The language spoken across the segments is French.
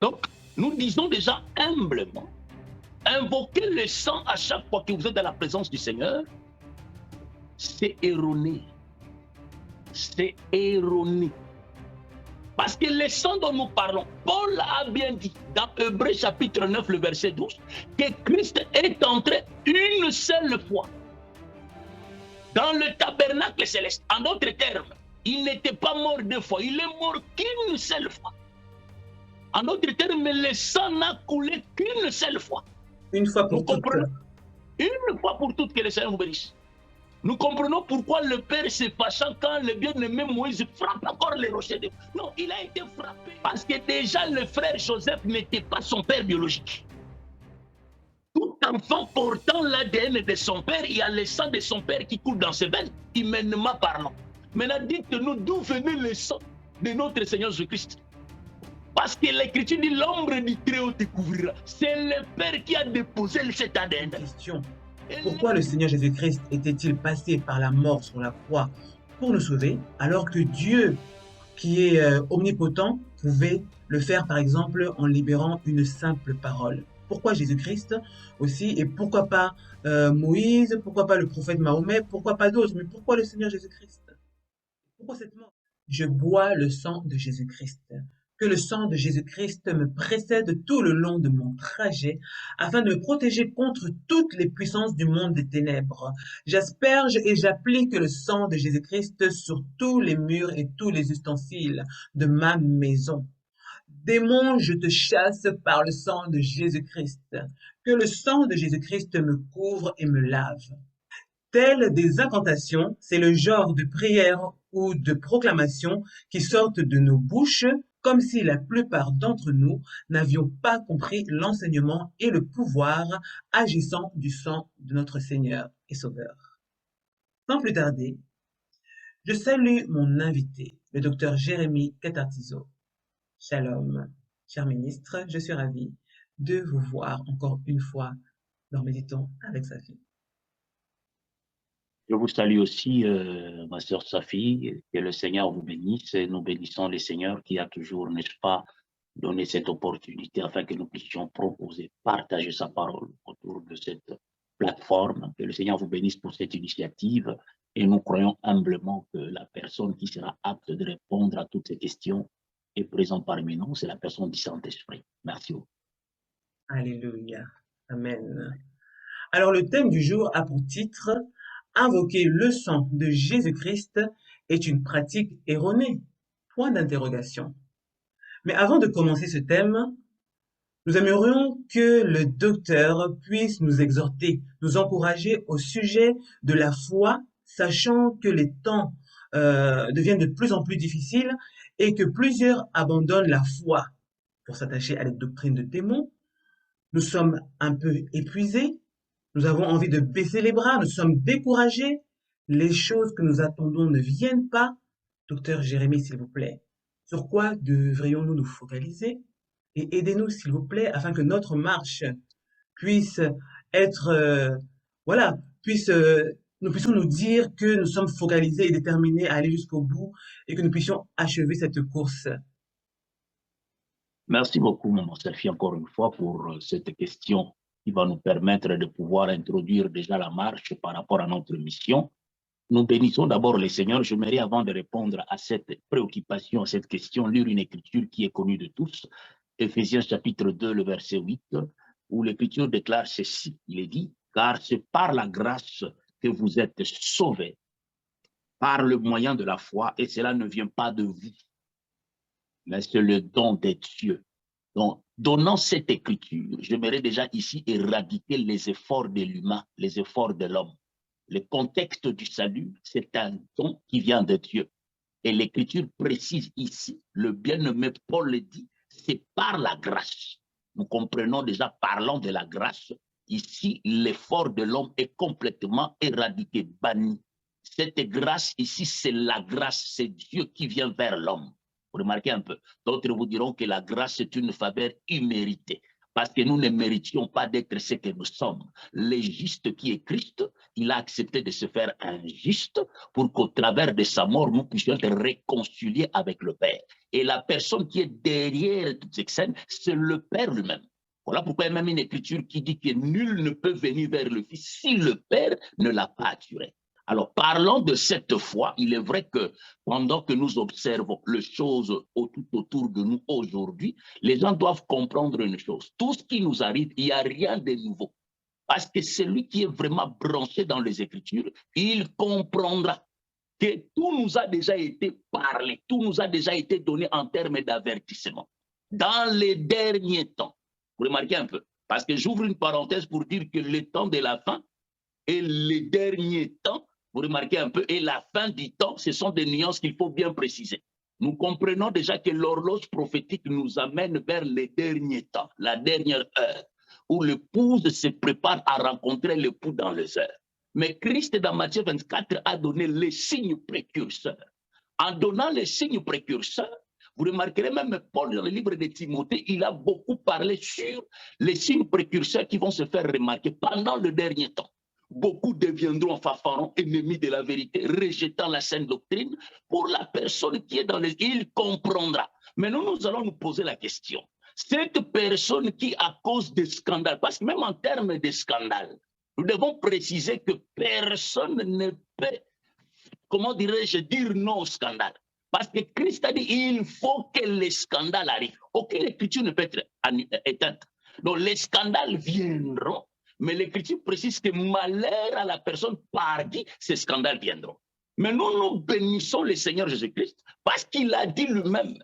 Donc, nous disons déjà humblement, invoquer le sang à chaque fois que vous êtes dans la présence du Seigneur, c'est erroné. C'est erroné. Parce que le sang dont nous parlons, Paul a bien dit dans Hébreux chapitre 9, le verset 12, que Christ est entré une seule fois dans le tabernacle céleste. En d'autres termes, il n'était pas mort deux fois, il est mort qu'une seule fois. En d'autres termes, le sang n'a coulé qu'une seule fois. Une fois pour toutes. Une fois pour toutes, que le Seigneur vous bénisse. Nous comprenons pourquoi le Père se fâchant quand le bien-aimé Moïse frappe encore les rochers. Non, il a été frappé parce que déjà le frère Joseph n'était pas son père biologique. Tout enfant portant l'ADN de son père, il y a le sang de son père qui coule dans ses veines, humainement parlant. Maintenant, dites-nous d'où venait le sang de notre Seigneur Jésus-Christ. Parce que l'Écriture dit l'ombre du Très-Haut te couvrira. C'est le Père qui a déposé cet ADN. Question. Pourquoi le Seigneur Jésus-Christ était-il passé par la mort sur la croix pour nous sauver, alors que Dieu, qui est omnipotent, pouvait le faire par exemple en libérant une simple parole? Pourquoi Jésus-Christ aussi? Et pourquoi pas Moïse? Pourquoi pas le prophète Mahomet? Pourquoi pas d'autres? Mais pourquoi le Seigneur Jésus-Christ? Pourquoi cette mort? Je bois le sang de Jésus-Christ. Que le sang de Jésus-Christ me précède tout le long de mon trajet, afin de me protéger contre toutes les puissances du monde des ténèbres. J'asperge et j'applique le sang de Jésus-Christ sur tous les murs et tous les ustensiles de ma maison. Démon, je te chasse par le sang de Jésus-Christ. Que le sang de Jésus-Christ me couvre et me lave. Telles des incantations, c'est le genre de prière ou de proclamation qui sortent de nos bouches, comme si la plupart d'entre nous n'avions pas compris l'enseignement et le pouvoir agissant du sang de notre Seigneur et Sauveur. Sans plus tarder, je salue mon invité, le docteur Jérémie Catartiso. Shalom, cher ministre, je suis ravi de vous voir encore une fois dans Méditons avec sa fille. Je vous salue aussi, ma sœur Safi, que le Seigneur vous bénisse et nous bénissons le Seigneur qui a toujours, n'est-ce pas, donné cette opportunité afin que nous puissions proposer, partager sa parole autour de cette plateforme. Que le Seigneur vous bénisse pour cette initiative et nous croyons humblement que la personne qui sera apte de répondre à toutes ces questions est présente parmi nous, c'est la personne du Saint-Esprit. Merci beaucoup. Alléluia. Amen. Alors le thème du jour a pour titre « Invoquer le sang de Jésus-Christ est une pratique erronée ?» Point d'interrogation. Mais avant de commencer ce thème, nous aimerions que le docteur puisse nous exhorter, nous encourager au sujet de la foi, sachant que les temps deviennent de plus en plus difficiles et que plusieurs abandonnent la foi pour s'attacher à la doctrine de démons. Nous sommes un peu épuisés, nous avons envie de baisser les bras, nous sommes découragés, les choses que nous attendons ne viennent pas. Docteur Jérémie, s'il vous plaît, sur quoi devrions-nous nous focaliser? Et aidez-nous, s'il vous plaît, afin que notre marche puisse être, nous puissions nous dire que nous sommes focalisés et déterminés à aller jusqu'au bout et que nous puissions achever cette course. Merci beaucoup, maman Sophie, encore une fois, pour cette question qui va nous permettre de pouvoir introduire déjà la marche par rapport à notre mission. Nous bénissons d'abord le Seigneur. J'aimerais, avant de répondre à cette préoccupation, à cette question, lire une écriture qui est connue de tous, Éphésiens chapitre 2, le verset 8, où l'écriture déclare ceci, il est dit, « Car c'est par la grâce que vous êtes sauvés, par le moyen de la foi, et cela ne vient pas de vous, mais c'est le don des dieux. » Donc, donnant cette écriture, j'aimerais déjà ici éradiquer les efforts de l'humain, les efforts de l'homme. Le contexte du salut, c'est un don qui vient de Dieu. Et l'écriture précise ici, le bien-aimé Paul le dit, c'est par la grâce. Nous comprenons déjà, parlant de la grâce, ici, l'effort de l'homme est complètement éradiqué, banni. Cette grâce ici, c'est la grâce, c'est Dieu qui vient vers l'homme. Vous remarquez un peu. D'autres vous diront que la grâce est une faveur imméritée, parce que nous ne méritions pas d'être ce que nous sommes. Le juste qui est Christ il a accepté de se faire injuste pour qu'au travers de sa mort, nous puissions être réconciliés avec le Père. Et la personne qui est derrière toutes ces scènes, c'est le Père lui-même. Voilà pourquoi il y a même une écriture qui dit que nul ne peut venir vers le Fils si le Père ne l'a pas attiré. Alors, parlant de cette foi, il est vrai que pendant que nous observons les choses tout autour de nous aujourd'hui, les gens doivent comprendre une chose. Tout ce qui nous arrive, il n'y a rien de nouveau. Parce que celui qui est vraiment branché dans les Écritures, il comprendra que tout nous a déjà été parlé, tout nous a déjà été donné en termes d'avertissement. Dans les derniers temps, vous remarquez un peu, parce que j'ouvre une parenthèse pour dire que le temps de la fin et les derniers temps, vous remarquez un peu, et la fin du temps, ce sont des nuances qu'il faut bien préciser. Nous comprenons déjà que l'horloge prophétique nous amène vers les derniers temps, la dernière heure, où l'épouse se prépare à rencontrer l'époux dans les heures. Mais Christ, dans Matthieu 24, a donné les signes précurseurs. En donnant les signes précurseurs, vous remarquerez même Paul dans le livre de Timothée, il a beaucoup parlé sur les signes précurseurs qui vont se faire remarquer pendant le dernier temps. Beaucoup deviendront fanfarons, ennemis de la vérité, rejetant la saine doctrine. Pour la personne qui est dans les... Il comprendra. Mais nous allons nous poser la question. Cette personne qui, à cause des scandales, parce que même en termes de scandales, nous devons préciser que personne ne peut, comment dirais-je, dire non au scandale. Parce que Christ a dit, il faut que les scandales arrivent. Aucune écriture ne peut être éteinte. Donc les scandales viendront, mais l'écriture précise que malheur à la personne par qui ces scandales viendront. Mais nous bénissons le Seigneur Jésus-Christ parce qu'il a dit lui-même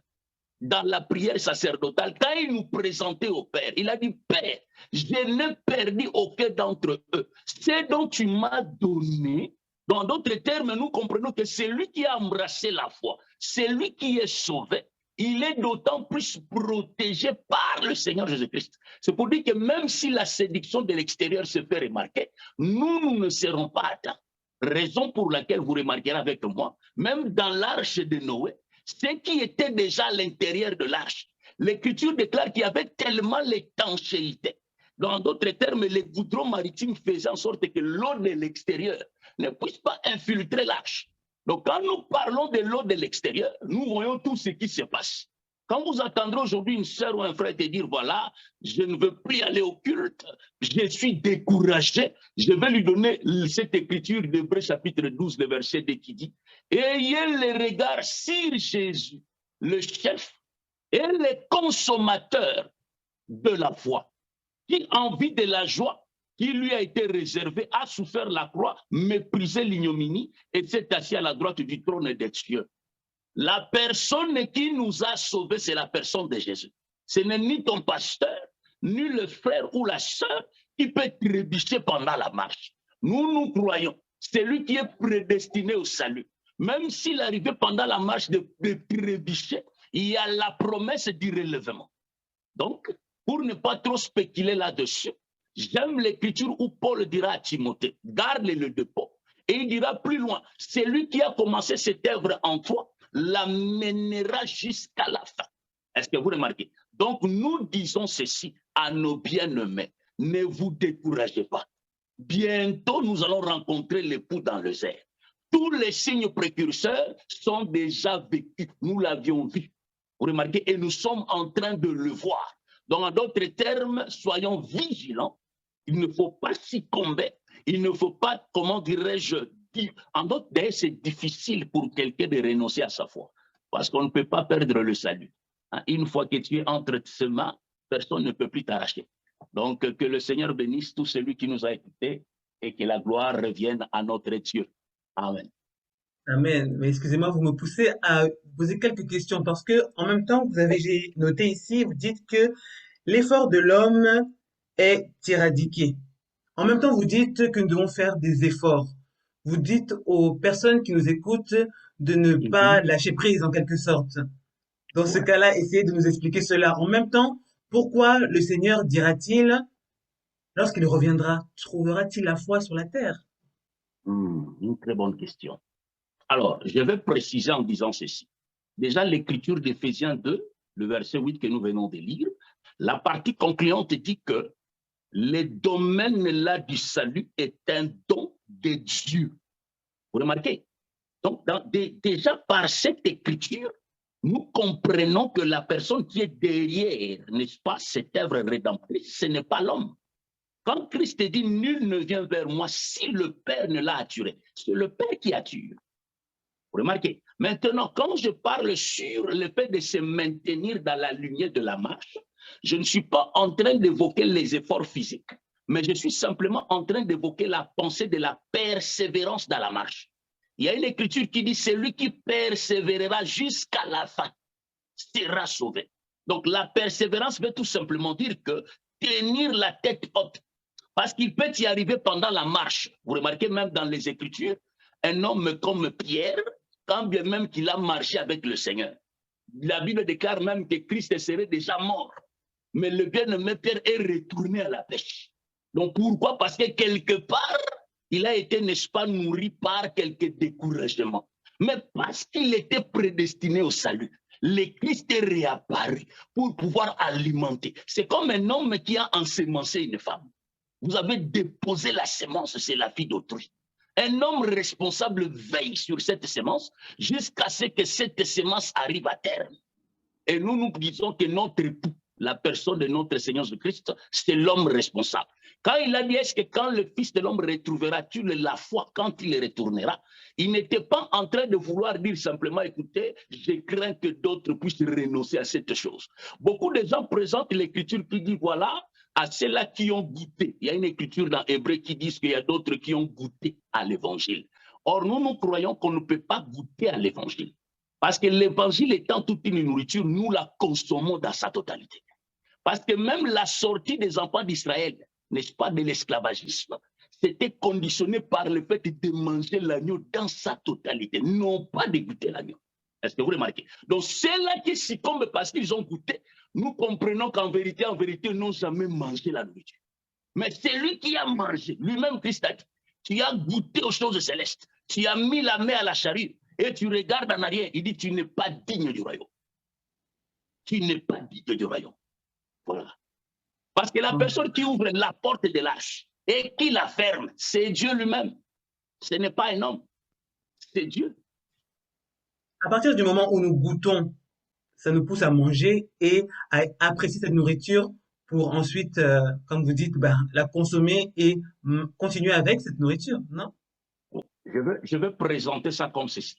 dans la prière sacerdotale, quand il nous présentait au Père, il a dit, Père, je n'ai perdu aucun d'entre eux. C'est dont tu m'as donné. Dans d'autres termes, nous comprenons que c'est lui qui a embrassé la foi, c'est lui qui est sauvé. Il est d'autant plus protégé par le Seigneur Jésus-Christ. C'est pour dire que même si la séduction de l'extérieur se fait remarquer, nous ne serons pas atteints. Raison pour laquelle vous remarquerez avec moi, même dans l'arche de Noé, ce qui était déjà à l'intérieur de l'arche, l'Écriture déclare qu'il y avait tellement l'étanchéité. Dans d'autres termes, les goudrons maritimes faisaient en sorte que l'eau de l'extérieur ne puisse pas infiltrer l'arche. Donc, quand nous parlons de l'eau de l'extérieur, nous voyons tout ce qui se passe. Quand vous attendrez aujourd'hui une sœur ou un frère te dire, voilà, je ne veux plus aller au culte, je suis découragé, je vais lui donner cette écriture d'Hébreux chapitre 12, le verset 2 qui dit, ayez les regards sur Jésus, le chef et le consommateur de la foi, qui en vue de la joie qui lui a été réservée, a souffert la croix, méprisé l'ignominie et s'est assis à la droite du trône des cieux. La personne qui nous a sauvés, c'est la personne de Jésus. Ce n'est ni ton pasteur, ni le frère ou la sœur qui peut trébucher pendant la marche. Nous croyons, c'est lui qui est prédestiné au salut. Même s'il arrivait pendant la marche de trébucher, il y a la promesse du relèvement. Donc, pour ne pas trop spéculer là-dessus, j'aime l'écriture où Paul dira à Timothée, garde le dépôt. Et il dira plus loin, c'est lui qui a commencé cette œuvre en toi, l'amènera jusqu'à la fin. Est-ce que vous remarquez? Donc, nous disons ceci à nos bien-aimés, ne vous découragez pas. Bientôt, nous allons rencontrer l'époux dans les airs. Tous les signes précurseurs sont déjà vécus. Nous l'avions vu. Vous remarquez? Et nous sommes en train de le voir. Donc, en d'autres termes, soyons vigilants. Il ne faut pas succomber. Il ne faut pas, comment dirais-je, en d'autres termes, c'est difficile pour quelqu'un de renoncer à sa foi. Parce qu'on ne peut pas perdre le salut. Une fois que tu es entre ses mains, personne ne peut plus t'arracher. Donc, que le Seigneur bénisse tout celui qui nous a écoutés et que la gloire revienne à notre Dieu. Amen. Amen. Mais excusez-moi, vous me poussez à poser quelques questions parce que, en même temps, j'ai noté ici, vous dites que l'effort de l'homme est éradiqué. En même temps, vous dites que nous devons faire des efforts. Vous dites aux personnes qui nous écoutent de ne pas lâcher prise en quelque sorte. Dans ce cas-là, essayez de nous expliquer cela. En même temps, pourquoi le Seigneur dira-t-il, lorsqu'il reviendra, trouvera-t-il la foi sur la terre? Une très bonne question. Alors, je vais préciser en disant ceci. Déjà, l'écriture d'Éphésiens 2, le verset 8 que nous venons de lire, la partie concluante dit que le domaine là du salut est un don de Dieu. Vous remarquez? Donc, déjà par cette écriture, nous comprenons que la personne qui est derrière, n'est-ce pas, cette œuvre rédemptrice, ce n'est pas l'homme. Quand Christ dit « Nul ne vient vers moi si le Père ne l'a attiré », c'est le Père qui attire. Vous remarquez? Maintenant, quand je parle sur le fait de se maintenir dans la lumière de la marche, je ne suis pas en train d'évoquer les efforts physiques, mais je suis simplement en train d'évoquer la pensée de la persévérance dans la marche. Il y a une écriture qui dit « Celui qui persévérera jusqu'à la fin sera sauvé ». Donc la persévérance veut tout simplement dire que tenir la tête haute, parce qu'il peut y arriver pendant la marche. Vous remarquez même dans les Écritures, un homme comme Pierre, quand bien même qu'il a marché avec le Seigneur, la Bible déclare même que Christ serait déjà mort. Mais le bien-aimé Pierre est retourné à la pêche. Donc pourquoi? Parce que quelque part, il a été, n'est-ce pas, nourri par quelques découragements. Mais parce qu'il était prédestiné au salut, le Christ est réapparu pour pouvoir alimenter. C'est comme un homme qui a ensemencé une femme. Vous avez déposé la semence, c'est la fille d'autrui. Un homme responsable veille sur cette semence jusqu'à ce que cette semence arrive à terme. Et nous disons que notre époux, la personne de notre Seigneur Jésus-Christ, c'est l'homme responsable. Quand il a dit, est-ce que quand le Fils de l'homme retrouvera-t-il la foi quand il retournera? Il n'était pas en train de vouloir dire simplement, écoutez, je crains que d'autres puissent renoncer à cette chose. Beaucoup de gens présentent l'écriture qui dit, voilà, à ceux-là qui ont goûté. Il y a une écriture dans Hébreu qui dit qu'il y a d'autres qui ont goûté à l'évangile. Or, nous croyons qu'on ne peut pas goûter à l'évangile. Parce que l'évangile étant toute une nourriture, nous la consommons dans sa totalité. Parce que même la sortie des enfants d'Israël, n'est-ce pas, de l'esclavagisme, c'était conditionné par le fait de manger l'agneau dans sa totalité, non pas de goûter l'agneau. Est-ce que vous remarquez? Donc, ceux-là qui succombent parce qu'ils ont goûté, nous comprenons qu'en vérité, n'ont jamais mangé la nourriture. Mais celui qui a mangé, lui-même Christ a dit, tu as goûté aux choses célestes, tu as mis la main à la charrue, et tu regardes en arrière, il dit, tu n'es pas digne du royaume. Tu n'es pas digne du royaume. Voilà. Parce que la personne qui ouvre la porte de l'arche et qui la ferme, c'est Dieu lui-même. Ce n'est pas un homme, c'est Dieu. À partir du moment où nous goûtons, ça nous pousse à manger et à apprécier cette nourriture pour ensuite, comme vous dites, la consommer et continuer avec cette nourriture, non? Je veux présenter ça comme ceci.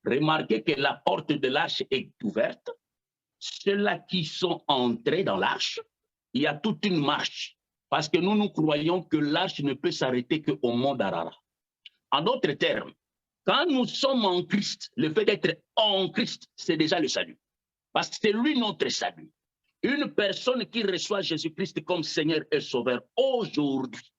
Remarquez que la porte de l'arche est ouverte. Ceux-là qui sont entrés dans l'arche, il y a toute une marche. Parce que nous croyons que l'arche ne peut s'arrêter qu'au mont d'Arara. En d'autres termes, quand nous sommes en Christ, le fait d'être en Christ, c'est déjà le salut. Parce que c'est lui notre salut. Une personne qui reçoit Jésus-Christ comme Seigneur et Sauveur aujourd'hui,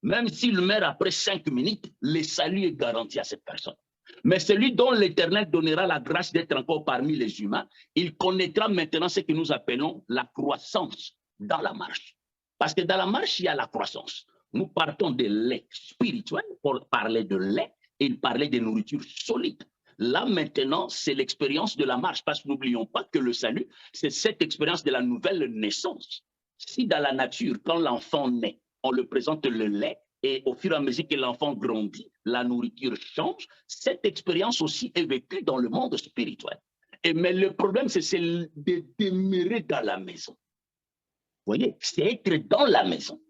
même s'il meurt après 5 minutes, le salut est garanti à cette personne. Mais celui dont l'Éternel donnera la grâce d'être encore parmi les humains, il connaîtra maintenant ce que nous appelons la croissance dans la marche. Parce que dans la marche, il y a la croissance. Nous partons de lait spirituel pour parler de lait et il parlait de nourriture solide. Là, maintenant, c'est l'expérience de la marche, parce que n'oublions pas que le salut, c'est cette expérience de la nouvelle naissance. Si dans la nature, quand l'enfant naît, on le présente le lait, et au fur et à mesure que l'enfant grandit, la nourriture change, cette expérience aussi est vécue dans le monde spirituel. Mais le problème, c'est de demeurer dans la maison. Vous voyez, c'est être dans la maison.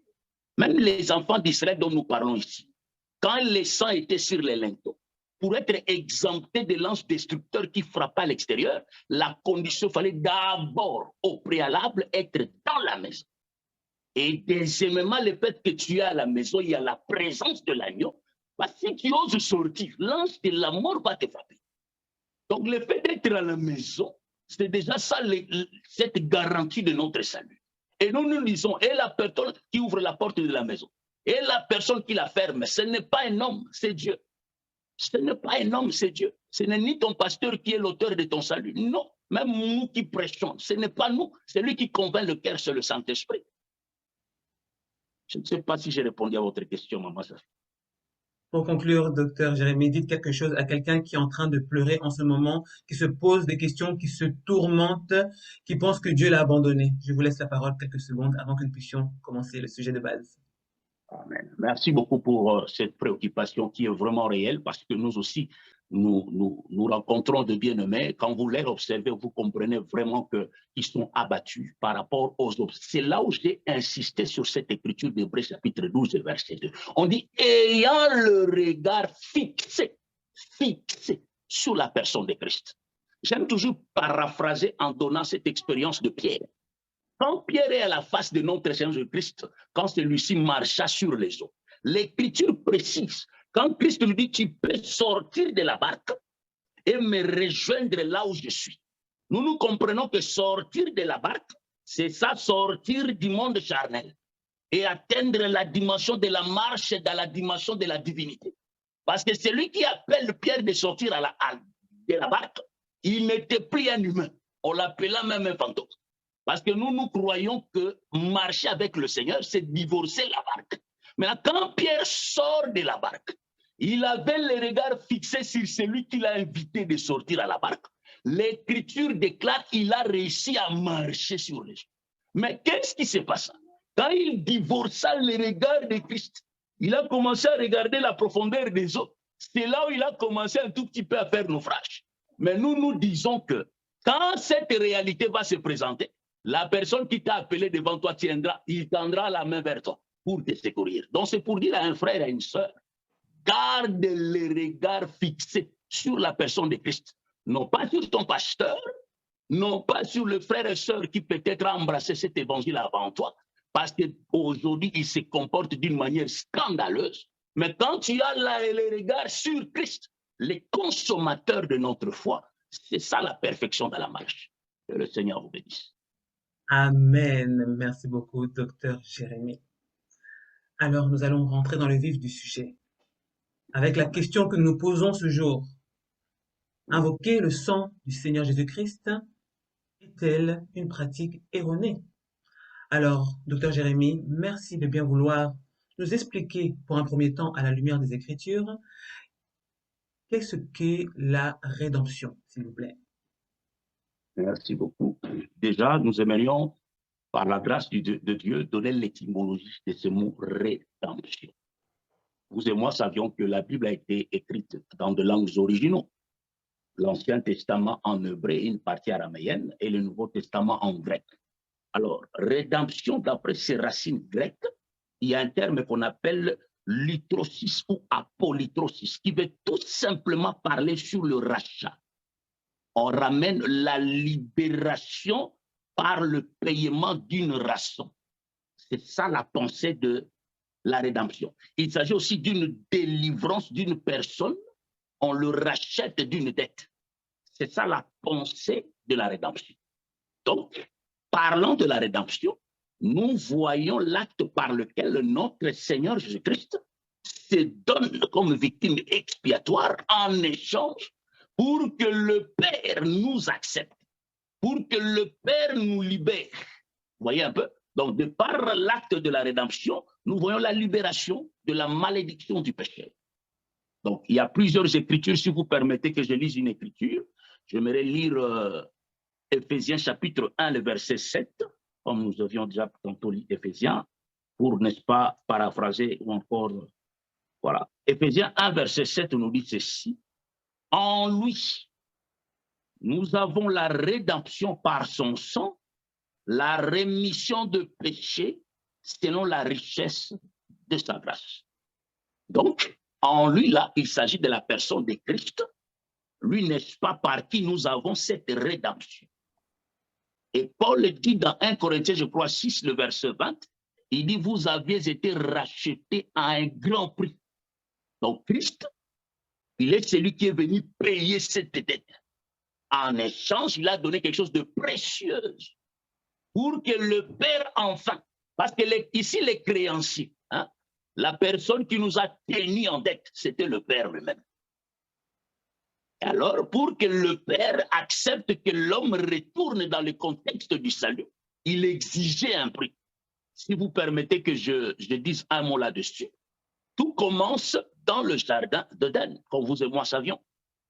Même les enfants d'Israël dont nous parlons ici, quand les sangs étaient sur les linteaux, pour être exempté de l'ange destructeur qui frappait à l'extérieur, la condition fallait d'abord, au préalable, être dans la maison. Et deuxièmement, le fait que tu es à la maison, il y a la présence de l'agneau. Parce que si tu oses sortir, l'ange de la mort va te frapper. Donc le fait d'être à la maison, c'est déjà ça, cette garantie de notre salut. Et nous disons, et la personne qui ouvre la porte de la maison, et la personne qui la ferme, ce n'est pas un homme, c'est Dieu. Ce n'est pas un homme, c'est Dieu. Ce n'est ni ton pasteur qui est l'auteur de ton salut. Non, même nous qui prêchons, ce n'est pas nous. C'est lui qui convainc le cœur, c'est le Saint-Esprit. Je ne sais pas si j'ai répondu à votre question, maman. Pour conclure, docteur Jérémie, dites quelque chose à quelqu'un qui est en train de pleurer en ce moment, qui se pose des questions, qui se tourmente, qui pense que Dieu l'a abandonné. Je vous laisse la parole quelques secondes avant que nous puissions commencer le sujet de base. Amen. Merci beaucoup pour cette préoccupation qui est vraiment réelle parce que nous aussi, nous rencontrons de bien-aimés. Quand vous les observez, vous comprenez vraiment qu'ils sont abattus par rapport aux autres. C'est là où j'ai insisté sur cette écriture d'Hébreux chapitre 12, verset 2. On dit, ayant le regard fixé sur la personne de Christ. J'aime toujours paraphraser en donnant cette expérience de Pierre. Quand Pierre est à la face de notre Seigneur Jésus-Christ, quand celui-ci marcha sur les eaux, l'Écriture précise, quand Christ lui dit, tu peux sortir de la barque et me rejoindre là où je suis. Nous comprenons que sortir de la barque, c'est ça, sortir du monde charnel et atteindre la dimension de la marche dans la dimension de la divinité. Parce que celui qui appelle Pierre de sortir de la barque, il n'était plus un humain. On l'appela même un fantôme. Parce que nous croyons que marcher avec le Seigneur, c'est divorcer la barque. Mais quand Pierre sort de la barque, il avait le regard fixé sur celui qui l'a invité de sortir à la barque. L'Écriture déclare qu'il a réussi à marcher sur les eaux. Mais qu'est-ce qui se passe? Quand il divorça le regard de Christ, il a commencé à regarder la profondeur des eaux. C'est là où il a commencé un tout petit peu à faire naufrage. Mais nous disons que quand cette réalité va se présenter, la personne qui t'a appelé devant toi il tendra la main vers toi pour te secourir. Donc c'est pour dire à un frère et à une sœur, garde le regard fixé sur la personne de Christ. Non pas sur ton pasteur, non pas sur le frère et sœur qui peut-être a embrassé cet évangile avant toi, parce qu'aujourd'hui, il se comporte d'une manière scandaleuse. Mais quand tu as le regard sur Christ, le consommateur de notre foi, c'est ça la perfection de la marche. Que le Seigneur vous bénisse. Amen. Merci beaucoup, docteur Jérémie. Alors, nous allons rentrer dans le vif du sujet avec la question que nous nous posons ce jour. Invoquer le sang du Seigneur Jésus-Christ est-elle une pratique erronée? Alors, docteur Jérémie, merci de bien vouloir nous expliquer pour un premier temps à la lumière des Écritures qu'est-ce qu'est la rédemption, s'il vous plaît. Merci beaucoup. Déjà, nous aimerions, par la grâce de Dieu, donner l'étymologie de ce mot rédemption. Vous et moi savions que la Bible a été écrite dans de langues originaux. L'Ancien Testament en hébreu, une partie araméenne, et le Nouveau Testament en grec. Alors, rédemption, d'après ces racines grecques, il y a un terme qu'on appelle lytrosis ou apolytrosis, qui veut tout simplement parler sur le rachat. On ramène la libération par le paiement d'une rançon. C'est ça la pensée de la rédemption. Il s'agit aussi d'une délivrance d'une personne, on le rachète d'une dette. C'est ça la pensée de la rédemption. Donc, parlant de la rédemption, nous voyons l'acte par lequel notre Seigneur Jésus-Christ se donne comme victime expiatoire en échange pour que le Père nous accepte, pour que le Père nous libère. Vous voyez un peu? Donc, de par l'acte de la rédemption, nous voyons la libération de la malédiction du péché. Donc, il y a plusieurs écritures. Si vous permettez que je lise une écriture, j'aimerais lire Éphésiens chapitre 1, le verset 7, comme nous avions déjà tantôt lu Éphésiens, pour, n'est-ce pas, paraphraser ou encore, voilà. Éphésiens 1, verset 7 nous dit ceci. En lui, nous avons la rédemption par son sang, la rémission de péché selon la richesse de sa grâce. Donc, en lui, là, il s'agit de la personne de Christ. Lui, n'est-ce pas, par qui nous avons cette rédemption. Et Paul dit dans 1 Corinthiens, je crois, 6, le verset 20, il dit, vous aviez été rachetés à un grand prix. Donc, Christ, il est celui qui est venu payer cette dette. En échange, il a donné quelque chose de précieux pour que le Père enfin, parce que ici, les créanciers, hein, la personne qui nous a tenus en dette, c'était le Père lui-même. Alors, pour que le Père accepte que l'homme retourne dans le contexte du salut, il exigeait un prix. Si vous permettez que je dise un mot là-dessus, tout commence dans le jardin d'Éden, comme vous et moi savions.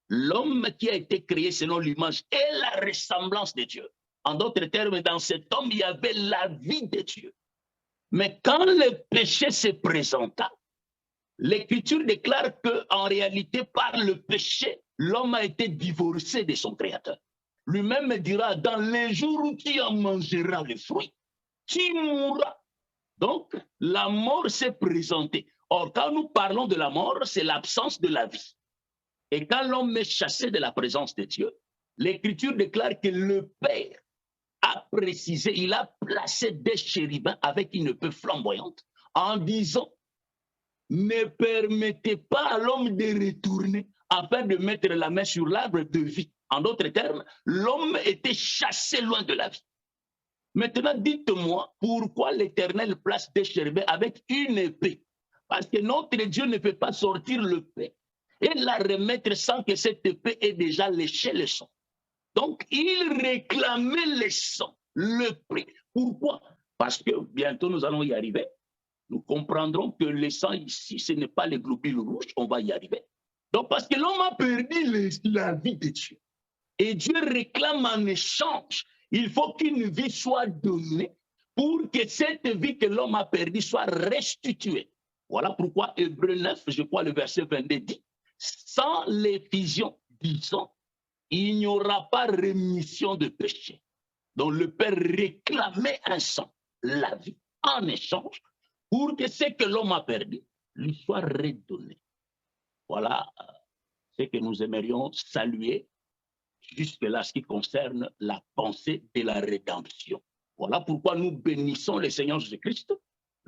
L'homme qui a été créé selon l'image et la ressemblance de Dieu. En d'autres termes, dans cet homme, il y avait la vie de Dieu. Mais quand le péché se présenta, l'Écriture déclare qu'en réalité, par le péché, l'homme a été divorcé de son Créateur. Lui-même me dira, dans les jours où tu en mangeras le fruit, tu mourras. Donc, la mort s'est présentée. Or, quand nous parlons de la mort, c'est l'absence de la vie. Et quand l'homme est chassé de la présence de Dieu, l'Écriture déclare que le Père a précisé, il a placé des chérubins avec une épée flamboyante en disant, ne permettez pas à l'homme de retourner afin de mettre la main sur l'arbre de vie. En d'autres termes, l'homme était chassé loin de la vie. Maintenant, dites-moi, pourquoi l'Éternel place des chérubins avec une épée? Parce que notre Dieu ne peut pas sortir l'épée et la remettre sans que cette épée ait déjà léché le sang. Donc, il réclamait le sang, le prix. Pourquoi? Parce que bientôt nous allons y arriver. Nous comprendrons que le sang ici, ce n'est pas les globules rouges, on va y arriver. Donc, parce que l'homme a perdu la vie de Dieu. Et Dieu réclame en échange, il faut qu'une vie soit donnée pour que cette vie que l'homme a perdue soit restituée. Voilà pourquoi Hébreux 9, je crois le verset 22 dit, sans l'effusion du sang, il n'y aura pas rémission de péché. Donc le Père réclamait un sang, la vie, en échange, pour que ce que l'homme a perdu lui soit redonné. Voilà ce que nous aimerions saluer jusque-là, ce qui concerne la pensée de la rédemption. Voilà pourquoi nous bénissons le Seigneur Jésus-Christ,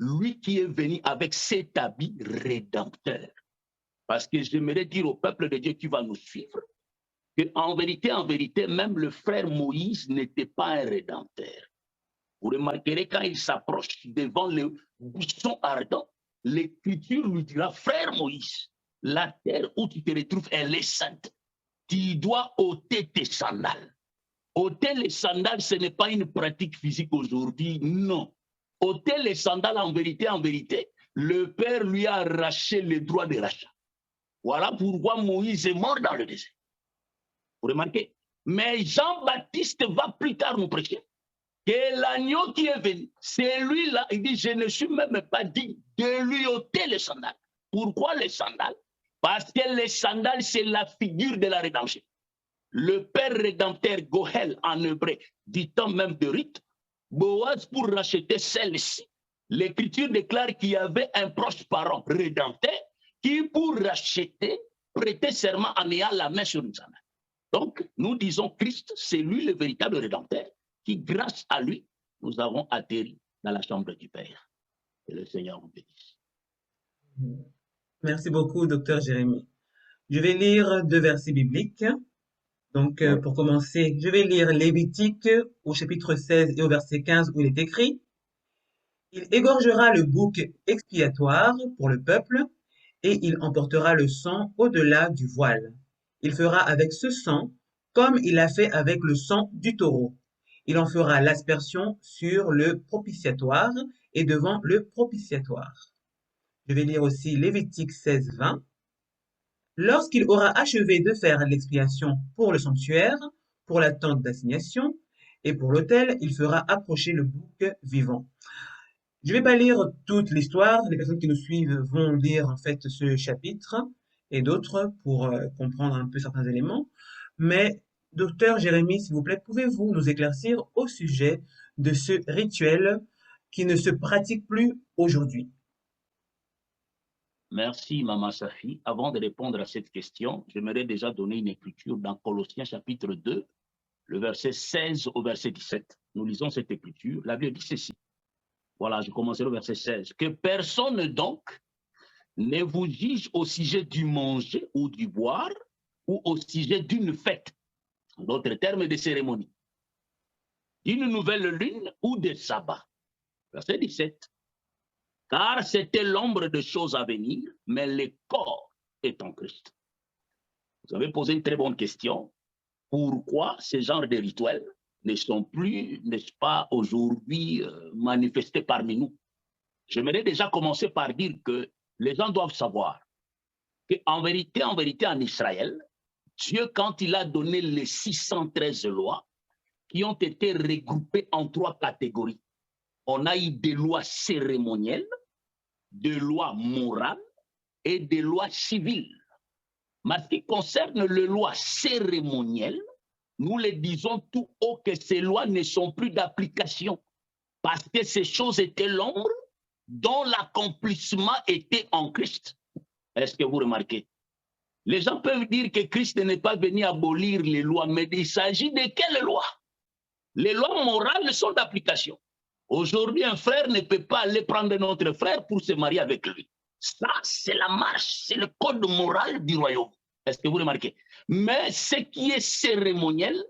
lui qui est venu avec cet habit rédempteur. Parce que j'aimerais dire au peuple de Dieu qui va nous suivre, qu'en vérité, même le frère Moïse n'était pas un rédempteur. Vous remarquerez quand il s'approche devant le buisson ardent, l'Écriture lui dira, frère Moïse, la terre où tu te retrouves, elle est sainte. Tu dois ôter tes sandales. Ôter les sandales, ce n'est pas une pratique physique aujourd'hui, non. Ôter les sandales, en vérité, le Père lui a arraché les droits de rachat. Voilà pourquoi Moïse est mort dans le désert. Vous remarquez? Mais Jean-Baptiste va plus tard nous prêcher que l'agneau qui est venu, c'est lui-là, il dit, je ne suis même pas digne de lui ôter les sandales. Pourquoi les sandales? Parce que les sandales, c'est la figure de la rédemption. Le père rédempteur Gohel en hébreu, du temps même de Ruth, Boaz pour racheter celle-ci. L'Écriture déclare qu'il y avait un proche parent rédempteur qui, pour racheter, prêtait serment en ayant la main sur une sandale. Donc, nous disons Christ, c'est lui le véritable rédempteur, qui, grâce à lui, nous avons atterri dans la chambre du Père. Et le Seigneur vous bénisse. Merci beaucoup, docteur Jérémie. Je vais lire 2 versets bibliques. Donc, pour commencer, je vais lire Lévitique au chapitre 16 et au verset 15 où il est écrit « Il égorgera le bouc expiatoire pour le peuple et il emportera le sang au-delà du voile. Il fera avec ce sang comme il a fait avec le sang du taureau. Il en fera l'aspersion sur le propitiatoire et devant le propitiatoire. » Je vais lire aussi Lévitique 16, 20. Lorsqu'il aura achevé de faire l'expiation pour le sanctuaire, pour la tente d'assignation et pour l'autel, il fera approcher le bouc vivant. Je ne vais pas lire toute l'histoire, les personnes qui nous suivent vont lire en fait ce chapitre et d'autres pour comprendre un peu certains éléments. Mais, docteur Jérémie, s'il vous plaît, pouvez-vous nous éclaircir au sujet de ce rituel qui ne se pratique plus aujourd'hui? Merci, Maman Safi. Avant de répondre à cette question, j'aimerais déjà donner une écriture dans Colossiens chapitre 2, le verset 16 au verset 17. Nous lisons cette écriture. La Bible dit ceci. Voilà, je commencerai au verset 16. Que personne donc ne vous juge au sujet du manger ou du boire ou au sujet d'une fête, en d'autres termes de cérémonie, d'une nouvelle lune ou de sabbat. Verset 17. Car c'était l'ombre de choses à venir, mais le corps est en Christ. Vous avez posé une très bonne question. Pourquoi ce genre de rituels ne sont plus, n'est-ce pas, aujourd'hui manifestés parmi nous? J'aimerais déjà commencer par dire que les gens doivent savoir qu'en vérité, en Israël, Dieu, quand il a donné les 613 lois qui ont été regroupées en 3 catégories, on a eu des lois cérémonielles, des lois morales et des lois civiles. Mais ce qui concerne les lois cérémonielles, nous les disons tout haut que ces lois ne sont plus d'application parce que ces choses étaient l'ombre dont l'accomplissement était en Christ. Est-ce que vous remarquez? Les gens peuvent dire que Christ n'est pas venu abolir les lois, mais il s'agit de quelles lois? Les lois morales sont d'application. Aujourd'hui, un frère ne peut pas aller prendre notre frère pour se marier avec lui. Ça, c'est la marche, c'est le code moral du royaume. Est-ce que vous remarquez? Mais ce qui est cérémoniel,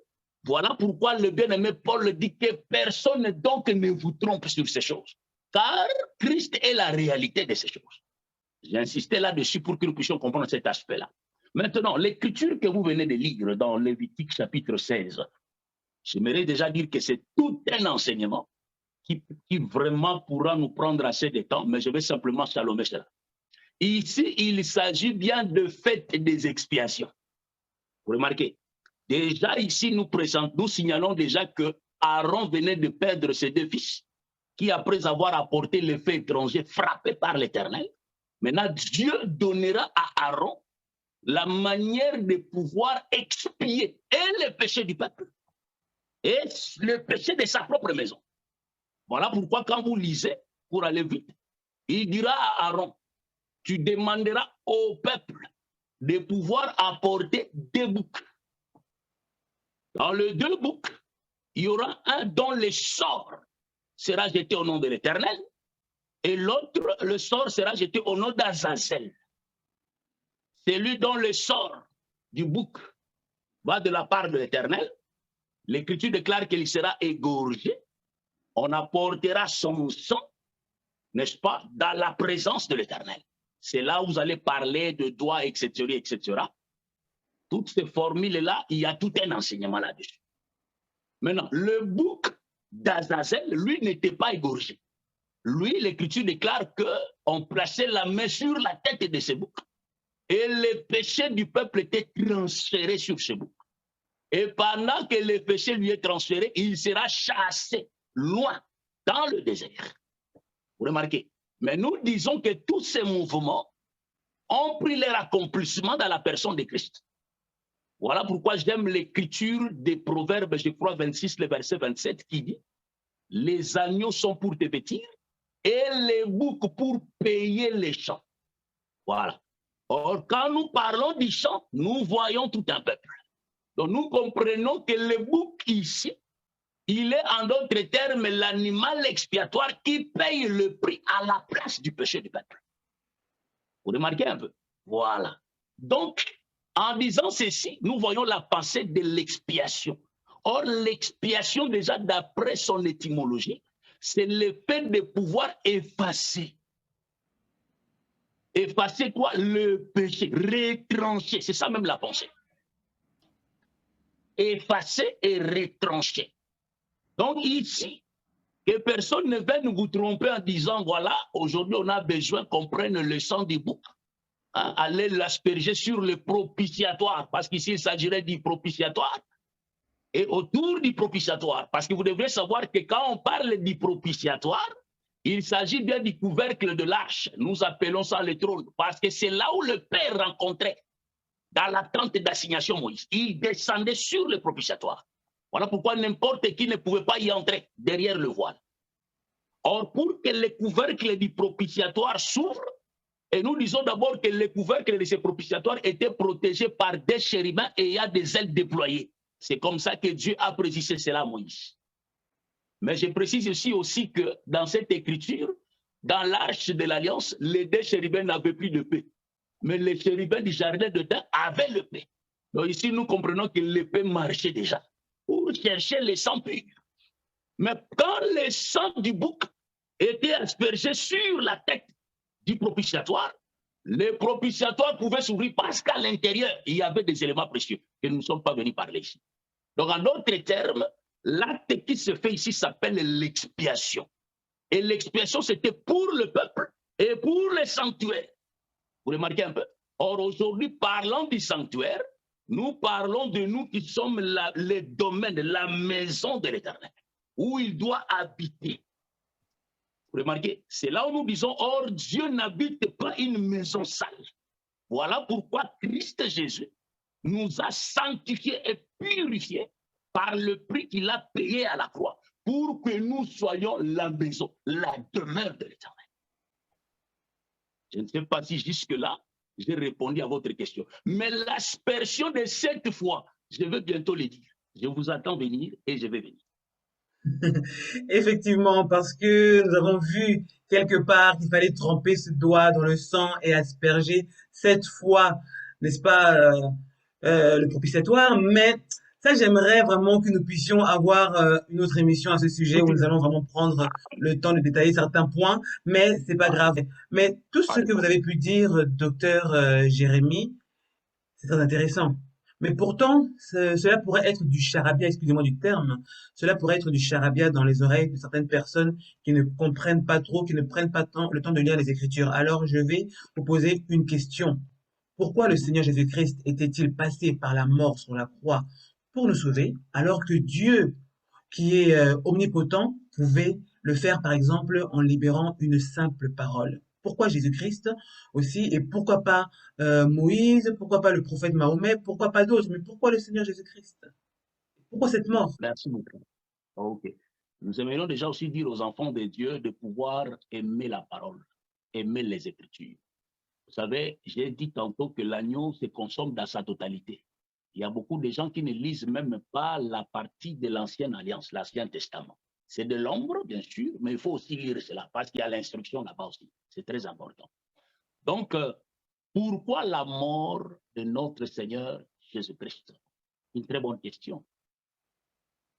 voilà pourquoi le bien-aimé Paul dit que personne donc ne vous trompe sur ces choses. Car Christ est la réalité de ces choses. J'ai insisté là-dessus pour que nous puissions comprendre cet aspect-là. Maintenant, l'écriture que vous venez de lire dans Lévitique chapitre 16, j'aimerais déjà dire que c'est tout un enseignement qui vraiment pourra nous prendre assez de temps, mais je vais simplement salomer cela. Ici, il s'agit bien de fête des expiations. Vous remarquez, déjà ici, nous signalons déjà que Aaron venait de perdre ses deux fils, qui après avoir apporté le fait étranger frappé par l'Éternel, maintenant Dieu donnera à Aaron la manière de pouvoir expier et le péché du peuple et le péché de sa propre maison. Voilà pourquoi quand vous lisez, pour aller vite, il dira à Aaron, tu demanderas au peuple de pouvoir apporter deux boucs. Dans les deux boucs, il y aura un dont le sort sera jeté au nom de l'Éternel et l'autre, le sort sera jeté au nom d'Azazel. Celui dont le sort du bouc va de la part de l'Éternel, l'Écriture déclare qu'il sera égorgé. On apportera son sang, n'est-ce pas, dans la présence de l'Éternel. C'est là où vous allez parler de doigts, etc., etc. Toutes ces formules-là, il y a tout un enseignement là-dessus. Maintenant, le bouc d'Azazel, lui, n'était pas égorgé. Lui, l'Écriture déclare qu'on plaçait la main sur la tête de ce bouc et le péché du peuple était transféré sur ce bouc. Et pendant que le péché lui est transféré, il sera chassé loin dans le désert. Vous remarquez? Mais nous disons que tous ces mouvements ont pris leur accomplissement dans la personne de Christ. Voilà pourquoi j'aime l'écriture des Proverbes, je crois 26, le verset 27, qui dit « Les agneaux sont pour te vêtir et les boucs pour payer les champs. » Voilà. Or, quand nous parlons du champ, nous voyons tout un peuple. Donc, nous comprenons que le bouc ici, il est en d'autres termes l'animal expiatoire qui paye le prix à la place du péché du peuple. Vous remarquez un peu? Voilà. Donc, en disant ceci, nous voyons la pensée de l'expiation. Or, l'expiation, déjà d'après son étymologie, c'est le fait de pouvoir effacer. Effacer quoi? Le péché, retrancher. C'est ça même la pensée. Effacer et retrancher. Donc ici, que personne ne vienne vous tromper en disant, voilà, aujourd'hui on a besoin qu'on prenne le sang du bouc, hein, aller l'asperger sur le propitiatoire, parce qu'ici il s'agirait du propitiatoire, et autour du propitiatoire, parce que vous devrez savoir que quand on parle du propitiatoire, il s'agit bien du couvercle de l'arche, nous appelons ça le trône, parce que c'est là où le Père rencontrait, dans la tente d'assignation Moïse, il descendait sur le propitiatoire. Voilà pourquoi n'importe qui ne pouvait pas y entrer derrière le voile. Or, pour que le couvercle du propitiatoire s'ouvre, et nous disons d'abord que le couvercle de ce propitiatoire était protégé par des chérubins ayant des ailes déployées. C'est comme ça que Dieu a précisé cela à Moïse. Mais je précise aussi que dans cette écriture, dans l'arche de l'Alliance, les deux chérubins n'avaient plus de paix. Mais les chérubins du jardin dedans avaient le paix. Donc ici, nous comprenons que l'épée marchait déjà pour chercher le sang pur. Mais quand le sang du bouc était aspergé sur la tête du propitiatoire, le propitiatoire pouvait s'ouvrir parce qu'à l'intérieur, il y avait des éléments précieux que nous ne sommes pas venus parler ici. Donc, en d'autres termes, l'acte qui se fait ici s'appelle l'expiation. Et l'expiation, c'était pour le peuple et pour les sanctuaires. Vous remarquez un peu? Or, aujourd'hui, parlant du sanctuaire, nous parlons de nous qui sommes les domaines, la maison de l'Éternel, où il doit habiter. Remarquez, c'est là où nous disons, or Dieu n'habite pas une maison sale. Voilà pourquoi Christ Jésus nous a sanctifiés et purifiés par le prix qu'il a payé à la croix, pour que nous soyons la maison, la demeure de l'Éternel. Je ne sais pas si jusque-là, j'ai répondu à votre question. Mais l'aspersion de cette foi, je vais bientôt le dire. Je vous attends venir et je vais venir. Effectivement, parce que nous avons vu quelque part qu'il fallait tremper ce doigt dans le sang et asperger cette fois, n'est-ce pas, le propitiatoire. Mais ça, j'aimerais vraiment que nous puissions avoir une autre émission à ce sujet où nous allons vraiment prendre le temps de détailler certains points, mais c'est pas grave. Mais tout ce que vous avez pu dire, docteur Jérémy, c'est très intéressant. Mais pourtant, cela pourrait être du charabia, excusez-moi du terme, cela pourrait être du charabia dans les oreilles de certaines personnes qui ne comprennent pas trop, qui ne prennent pas le temps de lire les Écritures. Alors, je vais vous poser une question. Pourquoi le Seigneur Jésus-Christ était-il passé par la mort sur la croix pour nous sauver, alors que Dieu, qui est omnipotent, pouvait le faire, par exemple, en libérant une simple parole? Pourquoi Jésus-Christ aussi, et pourquoi pas Moïse, pourquoi pas le prophète Mahomet, pourquoi pas d'autres, mais pourquoi le Seigneur Jésus-Christ? Pourquoi cette mort? Merci beaucoup. OK. Nous aimerions déjà aussi dire aux enfants de Dieu de pouvoir aimer la parole, aimer les Écritures. Vous savez, j'ai dit tantôt que l'agneau se consomme dans sa totalité. Il y a beaucoup de gens qui ne lisent même pas la partie de l'Ancienne Alliance, l'Ancien Testament. C'est de l'ombre, bien sûr, mais il faut aussi lire cela parce qu'il y a l'instruction là-bas aussi. C'est très important. Donc, pourquoi la mort de notre Seigneur Jésus-Christ? Une très bonne question.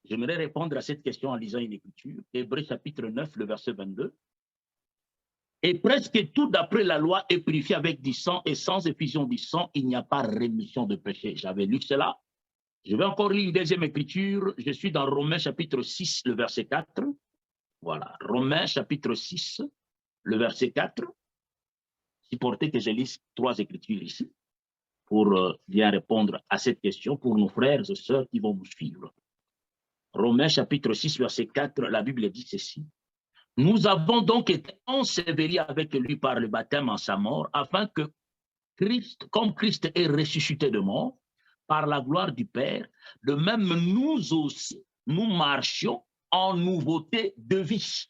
J'aimerais répondre à cette question en lisant une écriture. Hébreux chapitre 9, le verset 22. Et presque tout d'après la loi est purifié avec du sang, et sans effusion du sang, il n'y a pas rémission de péché. J'avais lu cela. Je vais encore lire une deuxième écriture. Je suis dans Romains chapitre 6, le verset 4. Voilà, Romains chapitre 6, le verset 4. Supportez que je lise 3 écritures ici pour bien répondre à cette question pour nos frères et sœurs qui vont nous suivre. Romains chapitre 6, verset 4, la Bible dit ceci. Nous avons donc été ensevelis avec lui par le baptême en sa mort, afin que Christ, comme Christ est ressuscité de mort, par la gloire du Père, de même nous aussi, nous marchions en nouveauté de vie.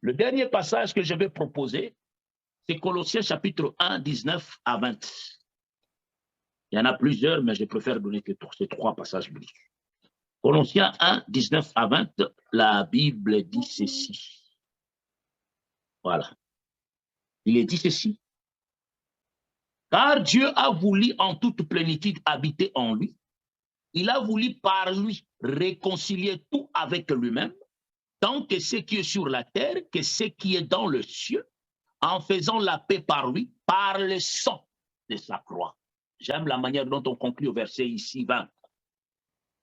Le dernier passage que je vais proposer, c'est Colossiens chapitre 1, 19 à 20. Il y en a plusieurs, mais je préfère donner que ces 3 passages bibliques. Colossiens 1, 19 à 20, la Bible dit ceci. Voilà. Il est dit ceci. Car Dieu a voulu en toute plénitude habiter en lui. Il a voulu par lui réconcilier tout avec lui-même, tant que ce qui est sur la terre que ce qui est dans le ciel, en faisant la paix par lui, par le sang de sa croix. J'aime la manière dont on conclut au verset ici 20.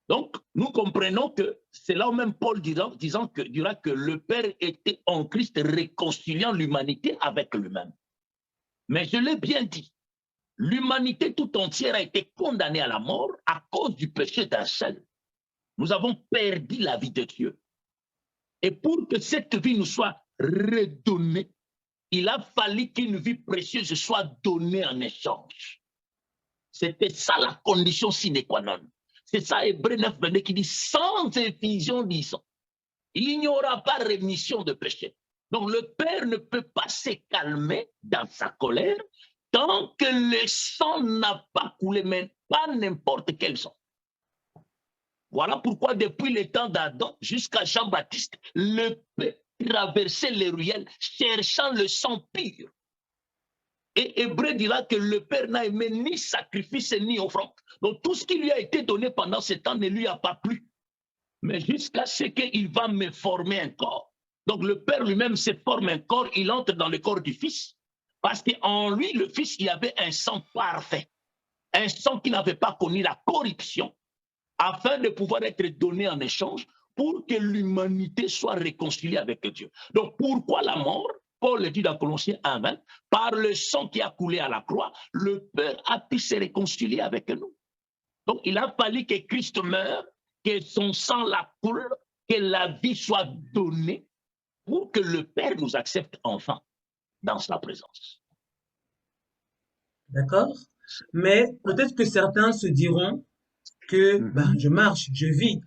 Donc, nous comprenons que c'est là où même Paul dira que le Père était en Christ réconciliant l'humanité avec lui-même. Mais je l'ai bien dit, l'humanité tout entière a été condamnée à la mort à cause du péché d'un seul. Nous avons perdu la vie de Dieu. Et pour que cette vie nous soit redonnée, il a fallu qu'une vie précieuse soit donnée en échange. C'était ça la condition sine qua non. C'est ça Hébreux 9, 22 qui dit sans effusion du sang, il n'y aura pas rémission de péché. Donc le Père ne peut pas se calmer dans sa colère tant que le sang n'a pas coulé, mais pas n'importe quel sang. Voilà pourquoi depuis le temps d'Adam jusqu'à Jean-Baptiste, le Père traversait les ruelles cherchant le sang pur. Et Hébreu dira que le Père n'a aimé ni sacrifice ni offrande. Donc tout ce qui lui a été donné pendant ce temps ne lui a pas plu. Mais jusqu'à ce qu'il va me former un corps. Donc le Père lui-même se forme un corps, il entre dans le corps du Fils. Parce qu'en lui, le Fils, il y avait un sang parfait. Un sang qui n'avait pas connu la corruption, afin de pouvoir être donné en échange pour que l'humanité soit réconciliée avec Dieu. Donc pourquoi la mort? Paul le dit dans Colossiens 1:20, par le sang qui a coulé à la croix, le Père a pu se réconcilier avec nous. Donc il a fallu que Christ meure, que son sang la coule, que la vie soit donnée pour que le Père nous accepte enfin dans sa présence. D'accord? Mais peut-être que certains se diront que ben, je marche, je vis,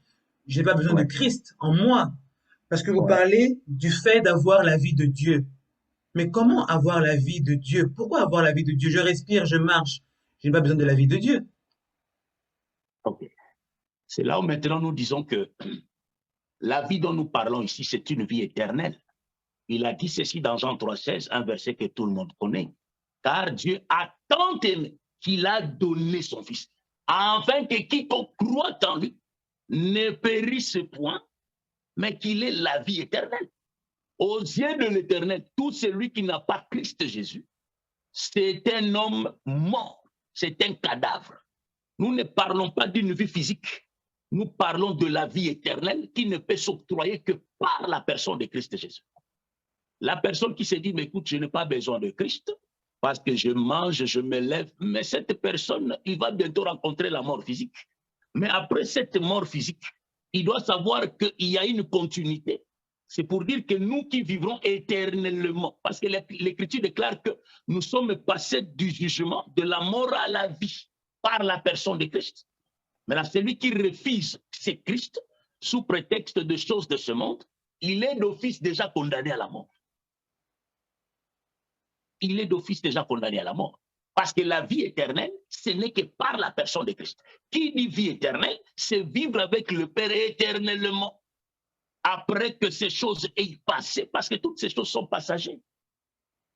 je n'ai pas besoin de Ouais, Christ en moi. Parce que vous ouais. parlez du fait d'avoir la vie de Dieu. Mais comment avoir la vie de Dieu? Pourquoi avoir la vie de Dieu? Je respire, je marche. Je n'ai pas besoin de la vie de Dieu. Ok. C'est là où maintenant nous disons que la vie dont nous parlons ici, c'est une vie éternelle. Il a dit ceci dans Jean 3,16, un verset que tout le monde connaît. Car Dieu a tant aimé qu'il a donné son Fils, afin que quiconque croit en lui ne périsse point, mais qu'il ait la vie éternelle. Aux yeux de l'Éternel, tout celui qui n'a pas Christ Jésus, c'est un homme mort, c'est un cadavre. Nous ne parlons pas d'une vie physique, nous parlons de la vie éternelle qui ne peut s'octroyer que par la personne de Christ Jésus. La personne qui se dit, mais écoute, je n'ai pas besoin de Christ parce que je mange, je me lève, mais cette personne, il va bientôt rencontrer la mort physique. Mais après cette mort physique, il doit savoir qu'il y a une continuité. C'est pour dire que nous qui vivrons éternellement, parce que l'Écriture déclare que nous sommes passés du jugement, de la mort à la vie, par la personne de Christ. Maintenant, celui qui refuse ce Christ, sous prétexte de choses de ce monde, il est d'office déjà condamné à la mort. Il est d'office déjà condamné à la mort. Parce que la vie éternelle, ce n'est que par la personne de Christ. Qui dit vie éternelle, c'est vivre avec le Père éternellement. Après que ces choses aient passé, parce que toutes ces choses sont passagères.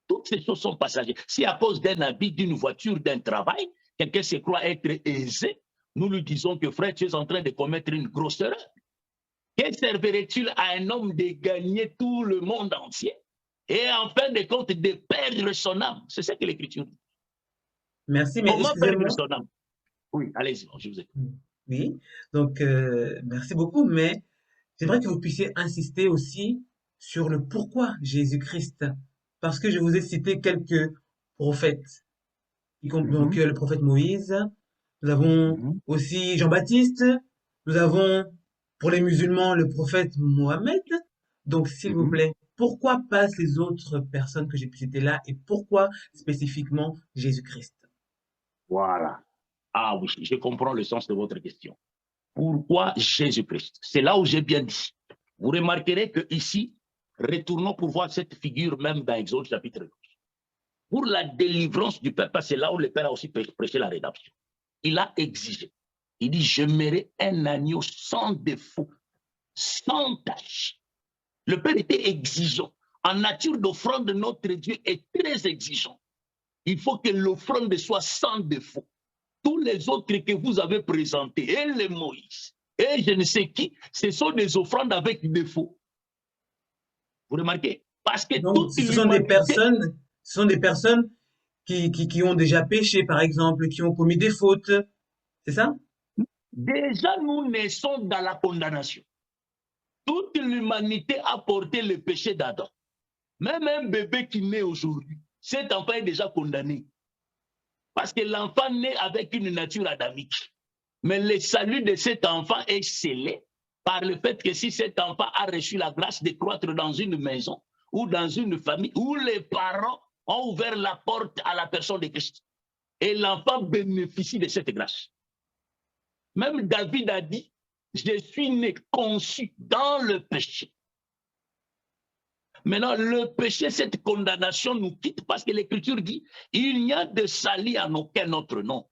Toutes ces choses sont passagères. Si à cause d'un habit, d'une voiture, d'un travail, quelqu'un se croit être aisé, nous lui disons que frère, tu es en train de commettre une grosse erreur. Que servirait-il à un homme de gagner tout le monde entier et en fin de compte de perdre son âme? C'est ce que l'Écriture dit. Merci, mais Comment perdre excusez-moi. son âme? Oui, allez-y, je vous écoute. Oui, donc merci beaucoup, mais j'aimerais que vous puissiez insister aussi sur le pourquoi Jésus-Christ. Parce que je vous ai cité quelques prophètes, donc le prophète Moïse, nous avons aussi Jean-Baptiste, nous avons pour les musulmans le prophète Mohammed. Donc s'il vous plaît, pourquoi pas ces autres personnes que j'ai pu citer là et pourquoi spécifiquement Jésus-Christ? Voilà. Ah oui, je comprends le sens de votre question. Pourquoi Jésus-Christ? C'est là où j'ai bien dit. Vous remarquerez que ici, retournons pour voir cette figure même dans Exode chapitre 12. Pour la délivrance du peuple, c'est là où le Père a aussi prêché la rédemption. Il a exigé. Il dit, je mérite un agneau sans défaut, sans tache. Le Père était exigeant. En nature d'offrande, notre Dieu est très exigeant. Il faut que l'offrande soit sans défaut. Tous les autres que vous avez présentés, et les Moïse, et je ne sais qui, ce sont des offrandes avec défaut. Vous remarquez? Parce que Donc toute ce sont des l'humanité, personnes, ce sont des personnes qui ont déjà péché, par exemple, qui ont commis des fautes. C'est ça? déjà nous naissons dans la condamnation. Toute l'humanité a porté le péché d'Adam. Même un bébé qui naît aujourd'hui, cet enfant est déjà condamné. Parce que l'enfant naît avec une nature adamique. Mais le salut de cet enfant est scellé par le fait que si cet enfant a reçu la grâce de croître dans une maison ou dans une famille où les parents ont ouvert la porte à la personne de Christ. Et l'enfant bénéficie de cette grâce. Même David a dit, je suis né conçu dans le péché. Maintenant, le péché, cette condamnation nous quitte parce que l'Écriture dit, il n'y a de salut en aucun autre nom.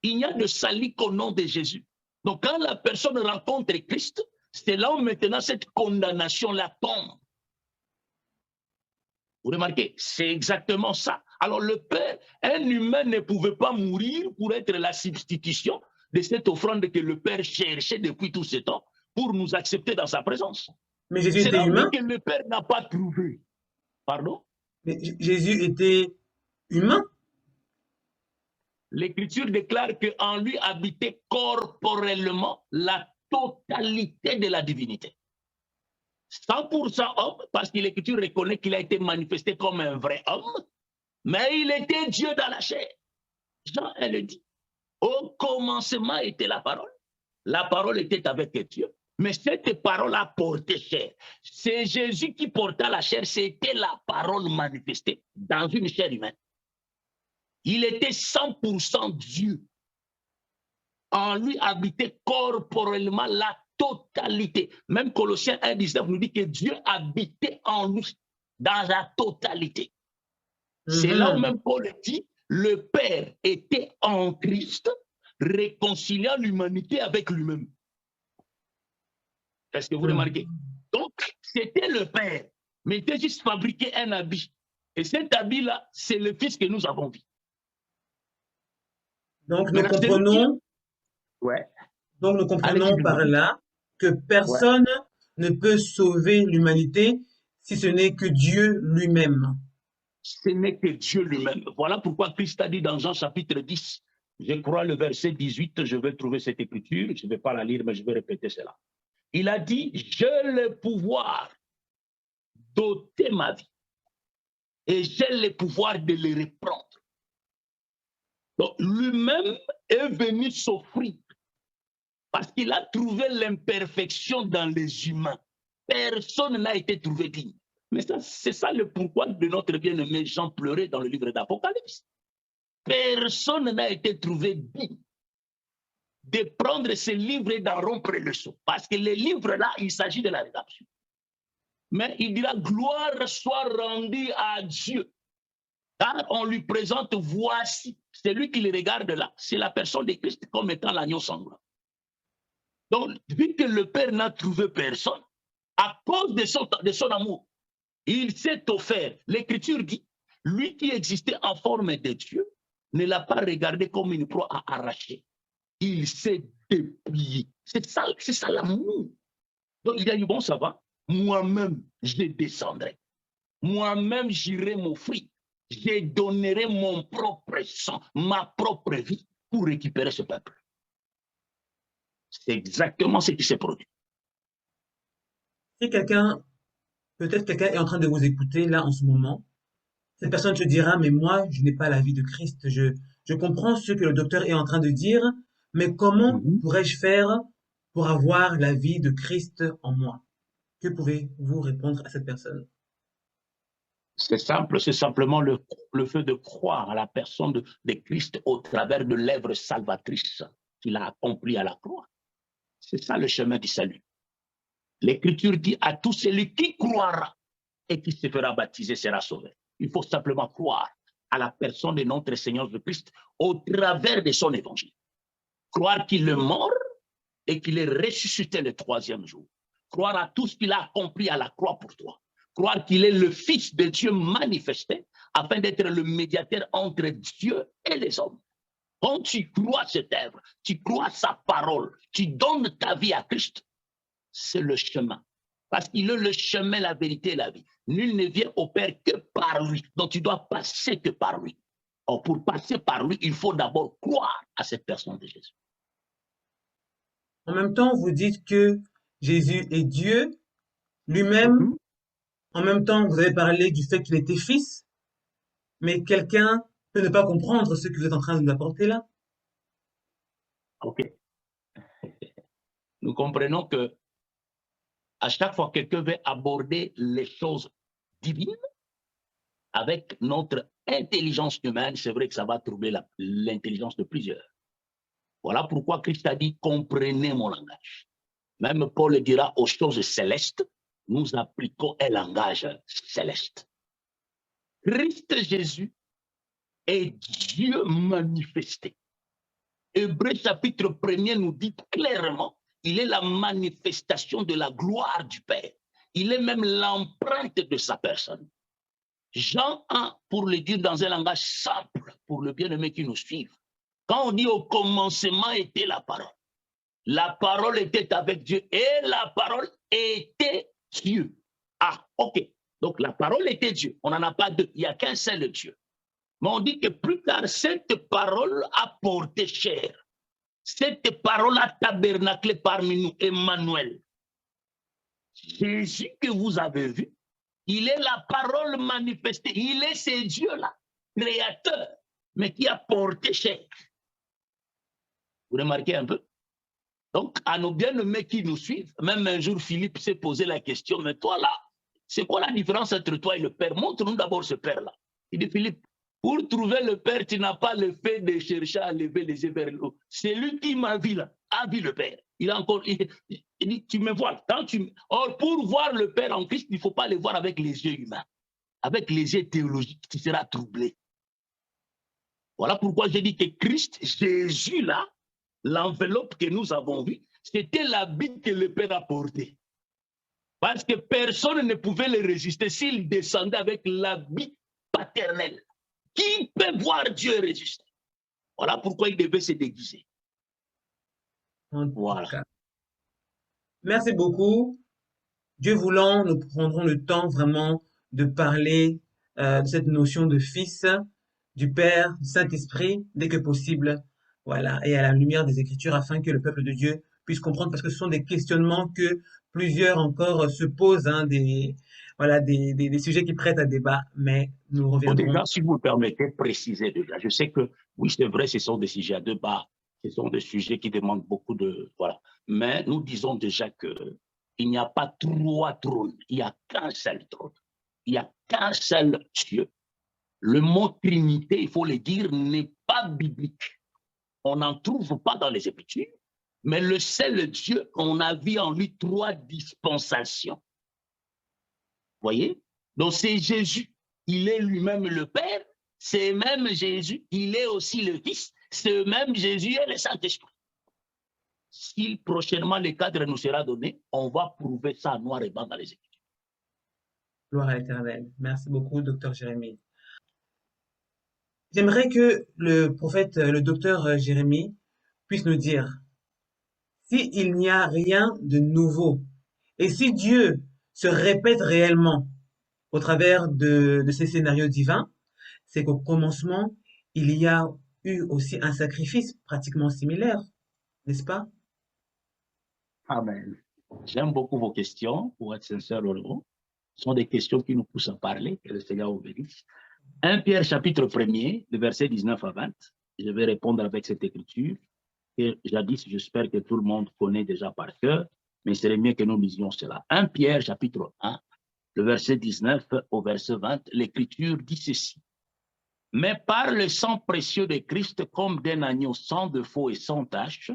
Il n'y a de salut qu'au nom de Jésus. Donc, quand la personne rencontre Christ, c'est là où maintenant cette condamnation-là tombe. Vous remarquez, c'est exactement ça. Alors, le Père, un humain ne pouvait pas mourir pour être la substitution de cette offrande que le Père cherchait depuis tout ce temps pour nous accepter dans sa présence. Mais Jésus C'est était là humain. que le Père n'a pas trouvé. Pardon? Mais Jésus était humain. L'Écriture déclare qu'en lui habitait corporellement la totalité de la divinité. 100% homme, parce que l'Écriture reconnaît qu'il a été manifesté comme un vrai homme, mais il était Dieu dans la chair. Jean, elle le dit. Au commencement était la parole était avec Dieu, Mais cette parole a porté chair. C'est Jésus qui porta la chair, c'était la parole manifestée dans une chair humaine. Il était 100% Dieu. En lui habitait corporellement la totalité. Même Colossiens 1,19 nous dit que Dieu habitait en lui dans la totalité. C'est là où même Paul dit, le Père était en Christ, réconciliant l'humanité avec lui-même. Est-ce que vous remarquez? Donc, c'était le Père, mais il était juste fabriqué un habit. Et cet habit-là, c'est le Fils que nous avons vu. Donc, nous comprenons, ouais. donc nous comprenons par là que personne ne peut sauver l'humanité si ce n'est que Dieu lui-même. Ce n'est que Dieu lui-même. Voilà pourquoi Christ a dit dans Jean chapitre 10, je crois le verset 18, je vais trouver cette écriture, je ne vais pas la lire, mais je vais répéter cela. Il a dit, j'ai le pouvoir d'ôter ma vie et j'ai le pouvoir de le reprendre. Donc lui-même est venu s'offrir parce qu'il a trouvé l'imperfection dans les humains. Personne n'a été trouvé digne. Mais c'est ça le pourquoi de notre bien-aimé Jean pleurait dans le livre d'Apocalypse. Personne n'a été trouvé digne de prendre ce livre et d'en rompre le sceau. Parce que les livres-là, il s'agit de la rédemption. Mais il dira, gloire soit rendue à Dieu. Car on lui présente, voici, celui qui le regarde là, c'est la personne de Christ comme étant l'agneau sanglant. Donc, vu que le Père n'a trouvé personne, à cause de son amour, il s'est offert. L'Écriture dit, lui qui existait en forme de Dieu, ne l'a pas regardé comme une proie à arracher. Il s'est déplié. C'est ça l'amour. Donc il a dit, bon, ça va, moi-même, je descendrai. Moi-même, j'irai m'offrir. Je donnerai mon propre sang, ma propre vie pour récupérer ce peuple. C'est exactement ce qui s'est produit. Si peut-être quelqu'un est en train de vous écouter là en ce moment, cette personne se dira, mais moi, je n'ai pas la vie de Christ. Je comprends ce que le docteur est en train de dire, mais comment pourrais-je faire pour avoir la vie de Christ en moi? Que pouvez-vous répondre à cette personne? C'est simple, c'est simplement le fait de croire à la personne de Christ au travers de l'œuvre salvatrice qu'il a accomplie à la croix. C'est ça le chemin du salut. L'Écriture dit à tout celui qui croira et qui se fera baptiser sera sauvé. Il faut simplement croire à la personne de notre Seigneur de Christ au travers de son évangile. Croire qu'il est mort et qu'il est ressuscité le troisième jour. Croire à tout ce qu'il a accompli à la croix pour toi. Croire qu'il est le Fils de Dieu manifesté afin d'être le médiateur entre Dieu et les hommes. Quand tu crois cette œuvre, tu crois sa parole, tu donnes ta vie à Christ, c'est le chemin. Parce qu'il est le chemin, la vérité et la vie. Nul ne vient au Père que par lui. Donc tu dois passer que par lui. Or, pour passer par lui, il faut d'abord croire à cette personne de Jésus. En même temps, vous dites que Jésus est Dieu lui-même. En même temps, vous avez parlé du fait qu'il était fils, mais quelqu'un peut ne pas comprendre ce que vous êtes en train de nous apporter là. Ok. Nous comprenons que à chaque fois que quelqu'un veut aborder les choses divines avec notre intelligence humaine, c'est vrai que ça va troubler l'intelligence de plusieurs. Voilà pourquoi Christ a dit, comprenez mon langage. Même Paul dira aux choses célestes, nous appliquons un langage céleste. Christ Jésus est Dieu manifesté. Hébreux chapitre 1er nous dit clairement, il est la manifestation de la gloire du Père. Il est même l'empreinte de sa personne. Jean 1, pour le dire dans un langage simple, pour le bien-aimé qui nous suit, quand on dit au commencement était la parole était avec Dieu et la parole était Dieu. Ah, ok. Donc la parole était Dieu. On n'en a pas deux. Il n'y a qu'un seul Dieu. Mais on dit que plus tard, cette parole a porté chair. Cette parole a tabernaclé parmi nous, Emmanuel. Jésus que vous avez vu, il est la parole manifestée. Il est ce Dieu-là, créateur, mais qui a porté chair. Vous remarquez un peu? Donc, à nos bien-aimés qui nous suivent, même un jour, Philippe s'est posé la question, mais toi là, c'est quoi la différence entre toi et le Père? Montre-nous d'abord ce Père-là. Il dit, Philippe, pour trouver le Père, tu n'as pas le fait de chercher à lever les yeux vers le haut. C'est lui qui m'a vu là, a vu le Père. Il a encore, il dit, tu me vois. Or, pour voir le Père en Christ, il ne faut pas le voir avec les yeux humains. Avec les yeux théologiques, tu seras troublé. Voilà pourquoi j'ai dit que Christ, Jésus là, l'enveloppe que nous avons vue, c'était l'habit que le Père a porté. Parce que personne ne pouvait le résister s'il descendait avec l'habit paternel. Qui peut voir Dieu résister? Voilà pourquoi il devait se déguiser. Voilà. Merci beaucoup. Dieu voulant, nous prendrons le temps vraiment de parler de cette notion de Fils, du Père, du Saint-Esprit, dès que possible, voilà, et à la lumière des Écritures, afin que le peuple de Dieu puisse comprendre, parce que ce sont des questionnements que plusieurs encore se posent, hein, voilà, des sujets qui prêtent à débat, mais nous reviendrons. Déjà, si vous me permettez, préciser déjà. Je sais que, oui, c'est vrai, ce sont des sujets à débat, ce sont des sujets qui demandent beaucoup de... Voilà. Mais nous disons déjà qu'il n'y a pas trois trônes, il n'y a qu'un seul trône. Il n'y a qu'un seul Dieu. Le mot Trinité, il faut le dire, n'est pas biblique. On n'en trouve pas dans les Écritures, mais le seul Dieu, on a vu en lui trois dispensations. Vous voyez? Donc c'est Jésus, il est lui-même le Père, c'est même Jésus, il est aussi le Fils, c'est même Jésus et le Saint-Esprit. Si prochainement le cadre nous sera donné, on va prouver ça noir et blanc dans les Écritures. Gloire à l'Éternel. Merci beaucoup, docteur Jérémie. J'aimerais que le prophète, le docteur Jérémie, puisse nous dire, s'il n'y a rien de nouveau, et si Dieu se répète réellement au travers de ces scénarios divins, c'est qu'au commencement, il y a eu aussi un sacrifice pratiquement similaire, n'est-ce pas? Amen. J'aime beaucoup vos questions, pour être sincère, Laurent. Ce sont des questions qui nous poussent à parler, que le Seigneur vous bénisse. 1 Pierre chapitre 1er, le verset 19 à 20, je vais répondre avec cette écriture, que jadis, j'espère que tout le monde connaît déjà par cœur, mais il serait mieux que nous lisions cela. 1 Pierre chapitre 1, le verset 19 au verset 20, l'écriture dit ceci. Mais par le sang précieux de Christ, comme d'un agneau sans défaut et sans tache,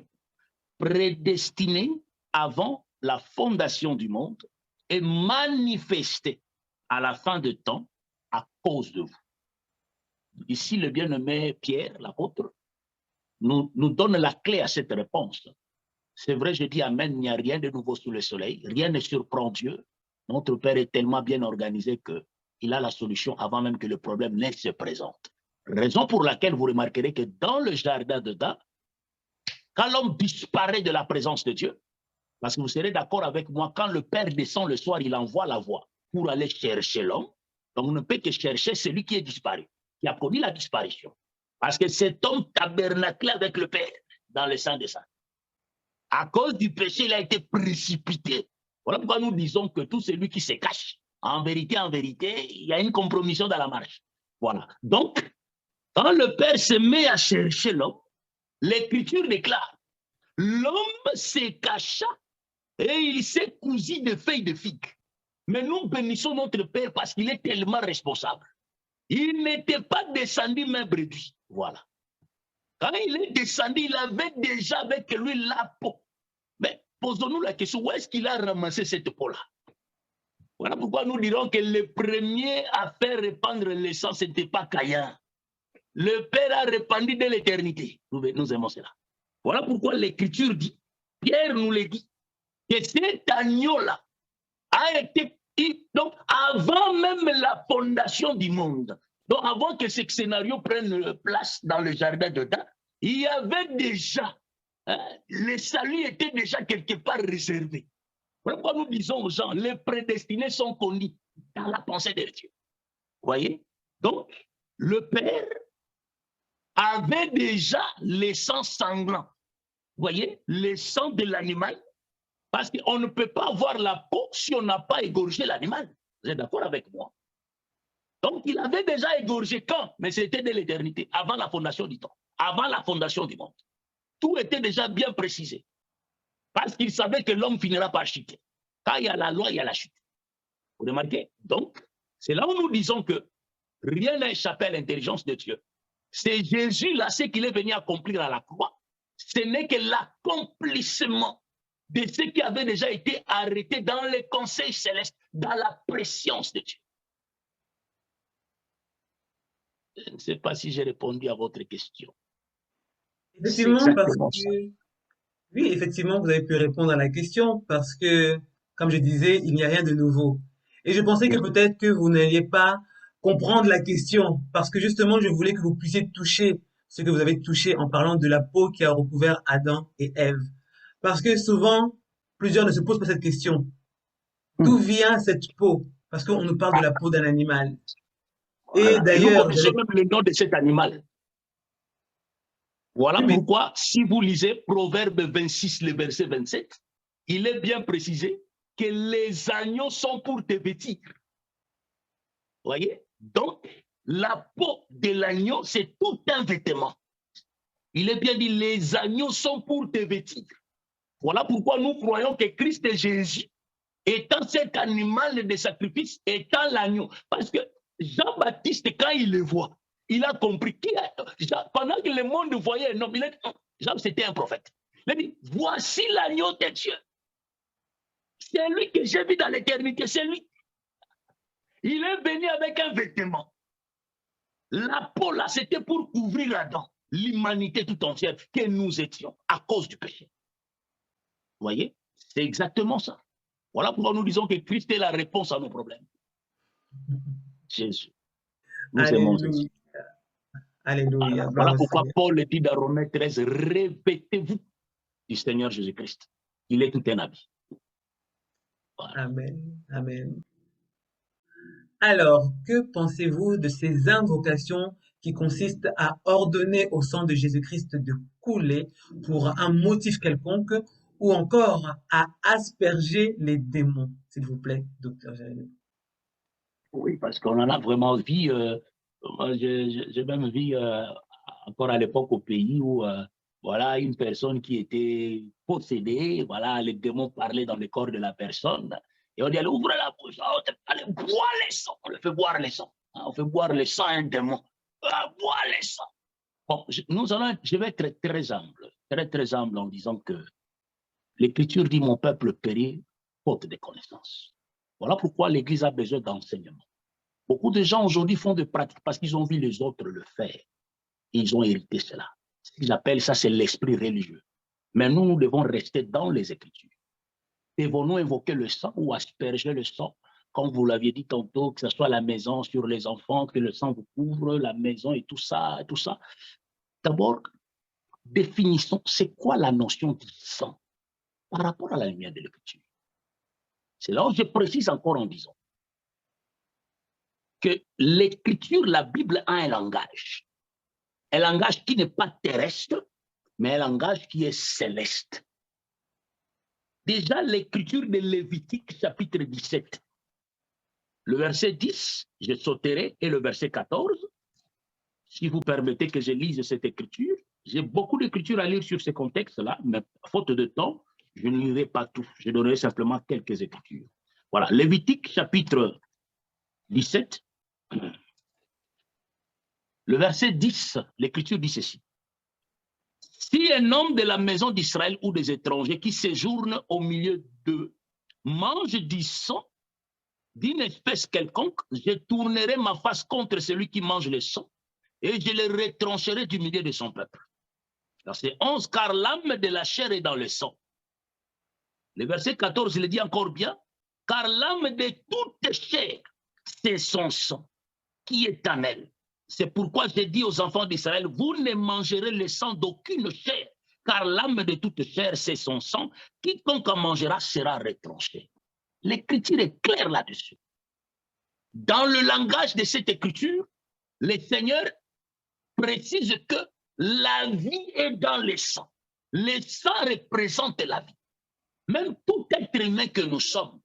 prédestiné avant la fondation du monde et manifesté à la fin de temps à cause de vous. Ici, le bien-aimé Pierre, l'apôtre, nous donne la clé à cette réponse. C'est vrai, je dis Amen, il n'y a rien de nouveau sous le soleil, rien ne surprend Dieu. Notre Père est tellement bien organisé qu'il a la solution avant même que le problème ne se présente. Raison pour laquelle vous remarquerez que dans le jardin d'Éden, quand l'homme disparaît de la présence de Dieu, parce que vous serez d'accord avec moi, quand le Père descend le soir, il envoie la voix pour aller chercher l'homme. Donc on ne peut que chercher celui qui est disparu, qui a connu la disparition. Parce que cet homme tabernaclait avec le Père dans le sein des saints. À cause du péché, il a été précipité. Voilà pourquoi nous disons que tout celui qui se cache, en vérité, il y a une compromission dans la marche. Voilà. Donc, quand le Père se met à chercher l'homme, l'Écriture déclare, l'homme se cacha et il s'est cousu de feuilles de figue. Mais nous bénissons notre Père parce qu'il est tellement responsable. Il n'était pas descendu même brebis. Voilà. Quand il est descendu, il avait déjà avec lui la peau. Mais posons-nous la question, où est-ce qu'il a ramassé cette peau-là? Voilà pourquoi nous dirons que le premier à faire répandre le sang, ce n'était pas Caïn. Le Père a répandu de l'éternité. Nous aimons cela. Voilà pourquoi l'Écriture dit, Pierre nous le dit, que cet agneau-là a été, donc avant même la fondation du monde, donc avant que ce scénario prenne place dans le jardin d'Éden, il y avait déjà, le salut était déjà quelque part réservé. Voilà pourquoi nous disons aux gens, les prédestinés sont connus dans la pensée de Dieu. Vous voyez? Donc, le Père avait déjà le sang sanglant. Vous voyez? Le sang de l'animal. Parce qu'on ne peut pas avoir la peau si on n'a pas égorgé l'animal. Vous êtes d'accord avec moi? Donc, il avait déjà égorgé quand? Mais c'était de l'éternité, avant la fondation du temps, avant la fondation du monde. Tout était déjà bien précisé. Parce qu'il savait que l'homme finira par chuter. Quand il y a la loi, il y a la chute. Vous remarquez? Donc, c'est là où nous disons que rien n'a échappé à l'intelligence de Dieu. C'est Jésus-là, ce qu'il est venu accomplir à la croix. Ce n'est que l'accomplissement de ce qui avait déjà été arrêté dans les conseils célestes, dans la préscience de Dieu. Je ne sais pas si j'ai répondu à votre question. Effectivement, parce que, oui, effectivement, vous avez pu répondre à la question parce que, comme je disais, il n'y a rien de nouveau. Et je pensais que peut-être que vous n'alliez pas comprendre la question parce que justement, je voulais que vous puissiez toucher ce que vous avez touché en parlant de la peau qui a recouvert Adam et Ève. Parce que souvent, plusieurs ne se posent pas cette question. D'où vient cette peau? Parce qu'on nous parle de la peau d'un animal. Et Voilà. Et nous d'ailleurs, connaissons même le nom de cet animal. Voilà oui, mais pourquoi, si vous lisez Proverbe 26, le verset 27, il est bien précisé que les agneaux sont pour te vêtir. Vous voyez? Donc, la peau de l'agneau, c'est tout un vêtement. Il est bien dit, les agneaux sont pour te vêtir. Voilà pourquoi nous croyons que Christ et Jésus, étant cet animal de sacrifice, étant l'agneau. Parce que Jean-Baptiste, quand il le voit, il a compris. Pendant que le monde voyait un homme, il a dit, Jean, c'était un prophète. Il a dit, voici l'agneau de Dieu. C'est lui que j'ai vu dans l'éternité, c'est lui. Il est venu avec un vêtement. La peau, là, c'était pour couvrir Adam, l'humanité tout entière que nous étions à cause du péché. Vous voyez? C'est exactement ça. Voilà pourquoi nous disons que Christ est la réponse à nos problèmes. Jésus. Nous aimons Jésus. Alléluia, gloire Voilà au pourquoi Seigneur. Paul dit dans Romains 13, revêtez-vous du Seigneur Jésus-Christ. Il est tout un habit. Voilà. Amen, amen. Alors, que pensez-vous de ces invocations qui consistent à ordonner au sang de Jésus-Christ de couler pour un motif quelconque ou encore à asperger les démons, s'il vous plaît, docteur Jérémy? Oui, parce qu'on en a vraiment vu. J'ai même vu encore à l'époque au pays où voilà, une personne qui était possédée, voilà, les démons parlaient dans le corps de la personne. Et on dit, allez, ouvrez la bouche, allez, boire les sangs. On le fait boire les sangs. Hein, on fait boire les sangs à un démon. Boire les sangs. Bon, je vais être très humble, très humble en disant que l'Écriture dit, mon peuple périt faute de connaissances. Voilà pourquoi l'Église a besoin d'enseignement. Beaucoup de gens aujourd'hui font des pratiques parce qu'ils ont vu les autres le faire. Ils ont hérité cela. Ce qu'ils appellent ça, c'est l'esprit religieux. Mais nous devons rester dans les Écritures. Devons-nous invoquer le sang ou asperger le sang, comme vous l'aviez dit tantôt, que ce soit la maison sur les enfants, que le sang vous couvre, la maison et tout ça, et tout ça. D'abord, définissons, c'est quoi la notion du sang par rapport à la lumière de l'Écriture. C'est là où je précise encore en disant que l'Écriture, la Bible a un langage qui n'est pas terrestre, mais un langage qui est céleste. Déjà, l'Écriture de Lévitique, chapitre 17, le verset 10, je sauterai, et le verset 14, si vous permettez que je lise cette Écriture, j'ai beaucoup d'Écritures à lire sur ce contexte-là, mais faute de temps, je ne lirai pas tout, je donnerai simplement quelques Écritures. Voilà, Lévitique, chapitre 17, le verset 10, l'Écriture dit ceci. Si un homme de la maison d'Israël ou des étrangers qui séjournent au milieu d'eux mange du sang d'une espèce quelconque, je tournerai ma face contre celui qui mange le sang et je le retrancherai du milieu de son peuple. Verset 11, car l'âme de la chair est dans le sang. Le verset 14, il dit encore bien, car l'âme de toute chair, c'est son sang qui est en elle. C'est pourquoi j'ai dit aux enfants d'Israël, vous ne mangerez le sang d'aucune chair, car l'âme de toute chair, c'est son sang. Quiconque en mangera sera retranché. L'écriture est claire là-dessus. Dans le langage de cette écriture, le Seigneur précise que la vie est dans le sang. Le sang représente la vie. Même tout être humain que nous sommes,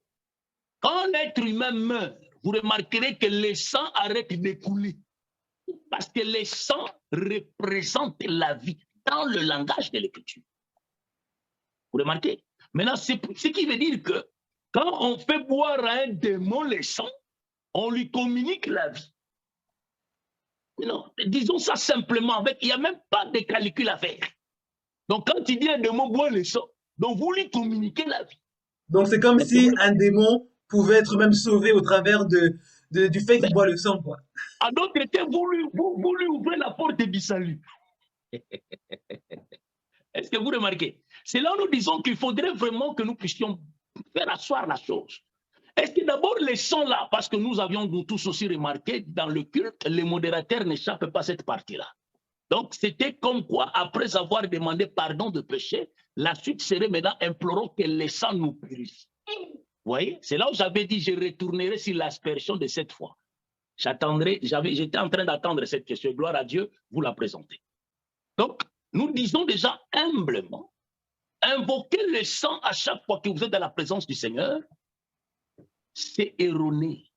quand un être humain meurt, vous remarquerez que le sang arrête de couler. Parce que le sang représente la vie dans le langage de l'Écriture. Vous remarquez? Maintenant, c'est ce qui veut dire que quand on fait boire à un démon le sang, on lui communique la vie. Non, disons ça simplement, il n'y a même pas de calcul à faire. Donc, quand il dit un démon boit le sang, donc vous lui communiquez la vie. Donc c'est comme si un démon pouvait être même sauvé au travers du fait qu'il Mais, boit le sang, quoi. en d'autres termes, vous lui ouvrez la porte du salut. Est-ce que vous remarquez? C'est là où nous disons qu'il faudrait vraiment que nous puissions faire asseoir la chose. Est-ce que d'abord les sons là, parce que nous avions nous tous aussi remarqué dans le culte, les modérateurs n'échappent pas à cette partie-là. Donc c'était comme quoi, après avoir demandé pardon de péché, la suite serait maintenant implorons que les sangs nous purifient. Vous voyez? C'est là où j'avais dit, je retournerai sur l'aspersion de cette fois. J'étais en train d'attendre cette question. Gloire à Dieu, vous la présentez. Donc, nous disons déjà humblement, invoquer le sang à chaque fois que vous êtes dans la présence du Seigneur, c'est erroné.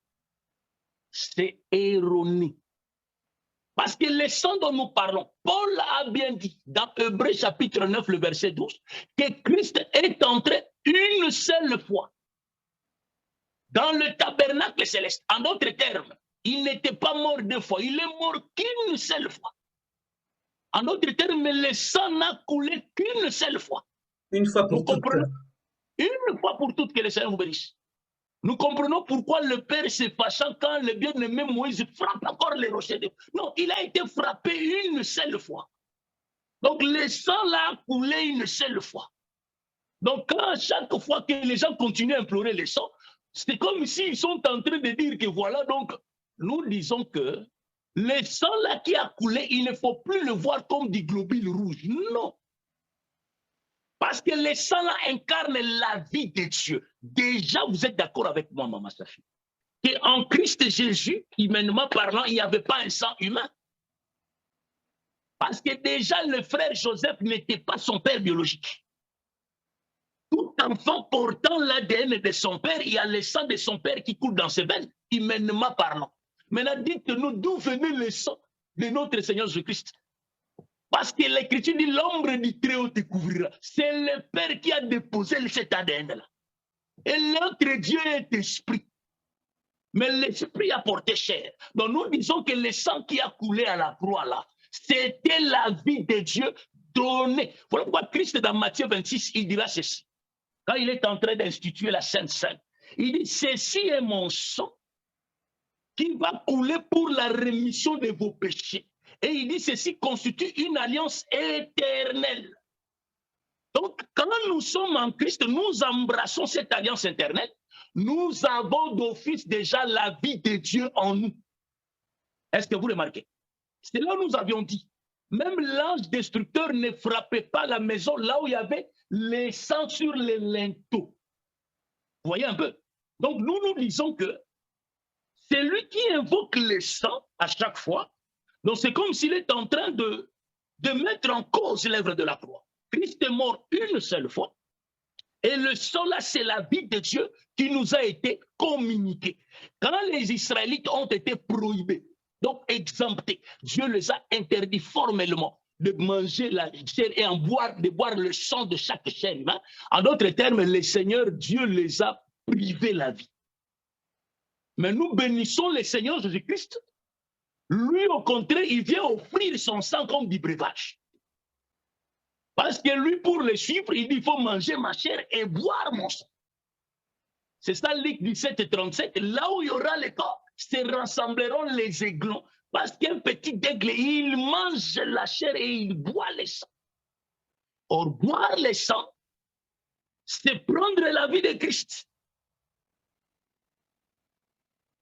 C'est erroné. Parce que le sang dont nous parlons, Paul a bien dit dans Hébreux chapitre 9, le verset 12, que Christ est entré une seule fois dans le tabernacle céleste. En d'autres termes, il n'était pas mort deux fois, il est mort qu'une seule fois. En d'autres termes, le sang n'a coulé qu'une seule fois. Une fois pour toutes. Une fois pour toutes, que le Seigneur vous bénisse. Nous comprenons pourquoi le Père se fâchant quand le bien-aimé Moïse frappe encore les rochers. Non, il a été frappé une seule fois. Donc le sang l'a coulé une seule fois. Donc quand chaque fois que les gens continuent à implorer le sang, c'est comme s'ils sont en train de dire que voilà, donc nous disons que le sang là qui a coulé, il ne faut plus le voir comme du globule rouge. Non. Parce que le sang là incarne la vie de Dieu. Déjà, vous êtes d'accord avec moi, Maman Safi, qu'en Christ Jésus, humainement parlant, il n'y avait pas un sang humain. Parce que déjà, le frère Joseph n'était pas son père biologique. Tout enfant portant l'ADN de son père, il y a le sang de son père qui coule dans ses veines, humainement parlant. Maintenant, dites-nous d'où venait le sang de notre Seigneur Jésus-Christ. Parce que l'Écriture dit l'ombre du Très-Haut te couvrira. C'est le Père qui a déposé cet ADN-là. Et l'autre Dieu est esprit. Mais l'esprit a porté chair. Donc nous disons que le sang qui a coulé à la croix là, c'était la vie de Dieu donnée. Voilà pourquoi Christ dans Matthieu 26, il dira ceci. Quand il est en train d'instituer la Sainte Seine, il dit, ceci est mon sang qui va couler pour la rémission de vos péchés. Et il dit, ceci constitue une alliance éternelle. Donc, quand nous sommes en Christ, nous embrassons cette alliance éternelle. Nous avons d'office déjà la vie de Dieu en nous. Est-ce que vous remarquez? C'est là où nous avions dit, même l'ange destructeur ne frappait pas la maison là où il y avait les sangs sur les linteaux. Vous voyez un peu? Donc, nous disons que c'est lui qui invoque les sangs à chaque fois. Donc, c'est comme s'il est en train de mettre en cause l'œuvre de la croix. Christ est mort une seule fois. Et le sang là, c'est la vie de Dieu qui nous a été communiquée. Quand les Israélites ont été prohibés, donc exemptés, Dieu les a interdits formellement de manger la chair et de boire le sang de chaque chair humain. En d'autres termes, le Seigneur Dieu les a privés la vie. Mais nous bénissons le Seigneur Jésus-Christ. Lui, au contraire, il vient offrir son sang comme du breuvage. Parce que lui, pour le suivre, il dit, il faut manger ma chair et boire mon sang. C'est ça, Luc 17:37. Là où il y aura les corps, se rassembleront les aiglons. Parce qu'un petit aigle, il mange la chair et il boit le sang. Or, boire le sang, c'est prendre la vie de Christ.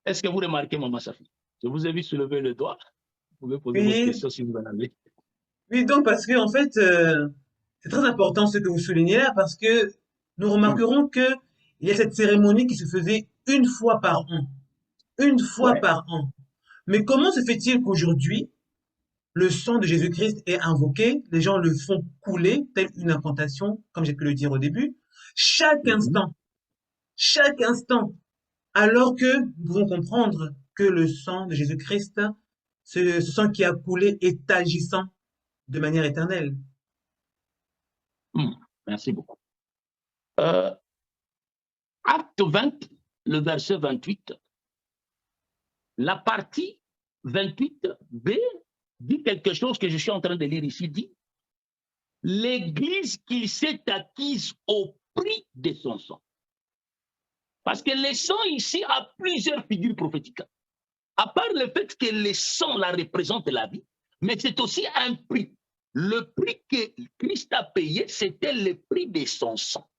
Est-ce que vous remarquez, Maman Safi? Je vous ai vu soulever le doigt. Vous pouvez poser votre question si vous en avez. Oui, donc parce que en fait, c'est très important ce que vous soulignez là, parce que nous remarquerons que il y a cette cérémonie qui se faisait une fois par an. Une fois Ouais. par an. Mais comment se fait-il qu'aujourd'hui, le sang de Jésus-Christ est invoqué, les gens le font couler, telle une incantation, comme j'ai pu le dire au début, chaque instant, alors que nous pouvons comprendre que le sang de Jésus-Christ, ce sang qui a coulé est agissant de manière éternelle. Merci beaucoup. Acte 20, le verset 28, la partie 28b dit quelque chose que je suis en train de lire ici, dit « L'Église qu'il s'est acquise au prix de son sang ». Parce que le sang ici a plusieurs figures prophétiques. À part le fait que le sang la représente la vie, mais c'est aussi un prix. Le prix que Christ a payé, c'était le prix de son sang.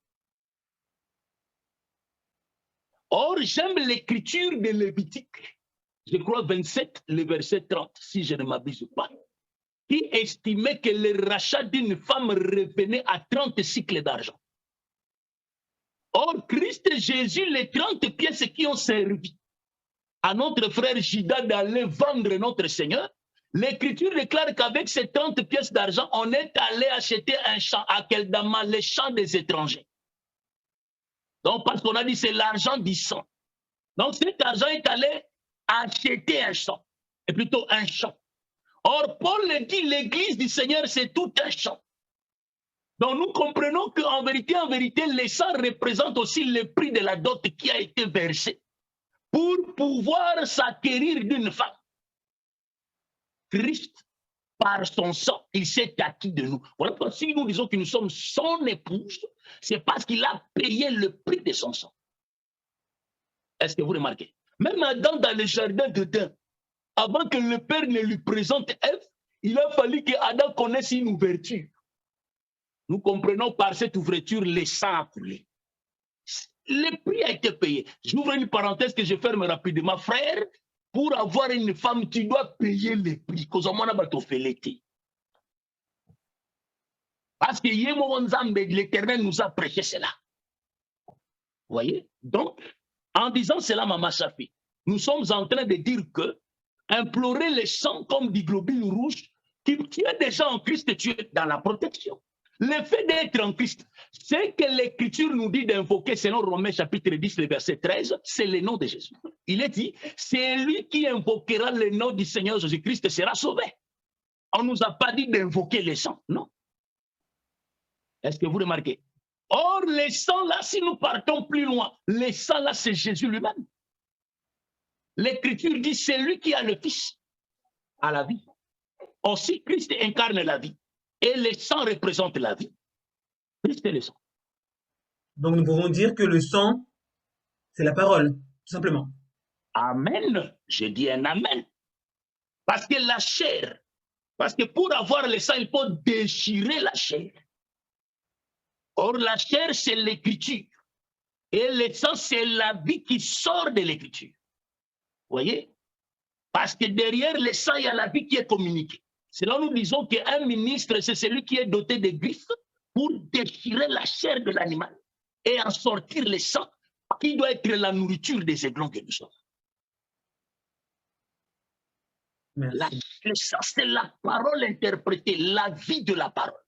Or, j'aime l'écriture de Lévitique, je crois 27, le verset 30, si je ne m'abuse pas, qui estimait que le rachat d'une femme revenait à 30 cycles d'argent. Or, Christ Jésus, les 30 pièces qui ont servi à notre frère Judas d'aller vendre notre Seigneur, l'Écriture déclare qu'avec ces 30 pièces d'argent, on est allé acheter un champ à Keldama, les champs des étrangers. Donc, parce qu'on a dit c'est l'argent du sang. Donc, cet argent est allé acheter un champ, et plutôt un champ. Or, Paul le dit, l'Église du Seigneur, c'est tout un champ. Donc, nous comprenons qu'en vérité, le sang représente aussi le prix de la dot qui a été versé pour pouvoir s'acquérir d'une femme. Christ, par son sang, il s'est acquis de nous. Voilà pourquoi si nous disons que nous sommes son épouse, c'est parce qu'il a payé le prix de son sang. Est-ce que vous remarquez? Même Adam dans le jardin d'Éden, avant que le Père ne lui présente Ève, il a fallu que Adam connaisse une ouverture. Nous comprenons par cette ouverture le sang a coulé. Le prix a été payé. J'ouvre une parenthèse que je ferme rapidement. Frère, pour avoir une femme, tu dois payer le prix. Parce que l'Éternel nous a prêché cela. Vous voyez? Donc, en disant cela, Maman Chafi, nous sommes en train de dire que implorer le sang comme du globule rouge, tu es déjà en Christ, tu es dans la protection. Le fait d'être en Christ, c'est que l'Écriture nous dit d'invoquer, selon Romains chapitre 10, le verset 13, c'est le nom de Jésus. Il est dit, c'est lui qui invoquera le nom du Seigneur Jésus-Christ sera sauvé. On ne nous a pas dit d'invoquer le sang, non. Est-ce que vous remarquez? Or, le sang là, si nous partons plus loin, le sang là, c'est Jésus lui-même. L'Écriture dit, c'est lui qui a le Fils à la vie. Aussi, Christ incarne la vie. Et le sang représente la vie. Christ est le sang. Donc nous pouvons dire que le sang, c'est la parole, tout simplement. Amen. Je dis un amen. Parce que la chair, parce que pour avoir le sang, il faut déchirer la chair. Or, la chair, c'est l'écriture. Et le sang, c'est la vie qui sort de l'écriture. Vous voyez? Parce que derrière le sang, il y a la vie qui est communiquée. C'est là nous disons qu'un ministre, c'est celui qui est doté de griffes pour déchirer la chair de l'animal et en sortir le sang, qui doit être la nourriture des aiglons que nous sommes. Le sang, c'est la parole interprétée, la vie de la parole.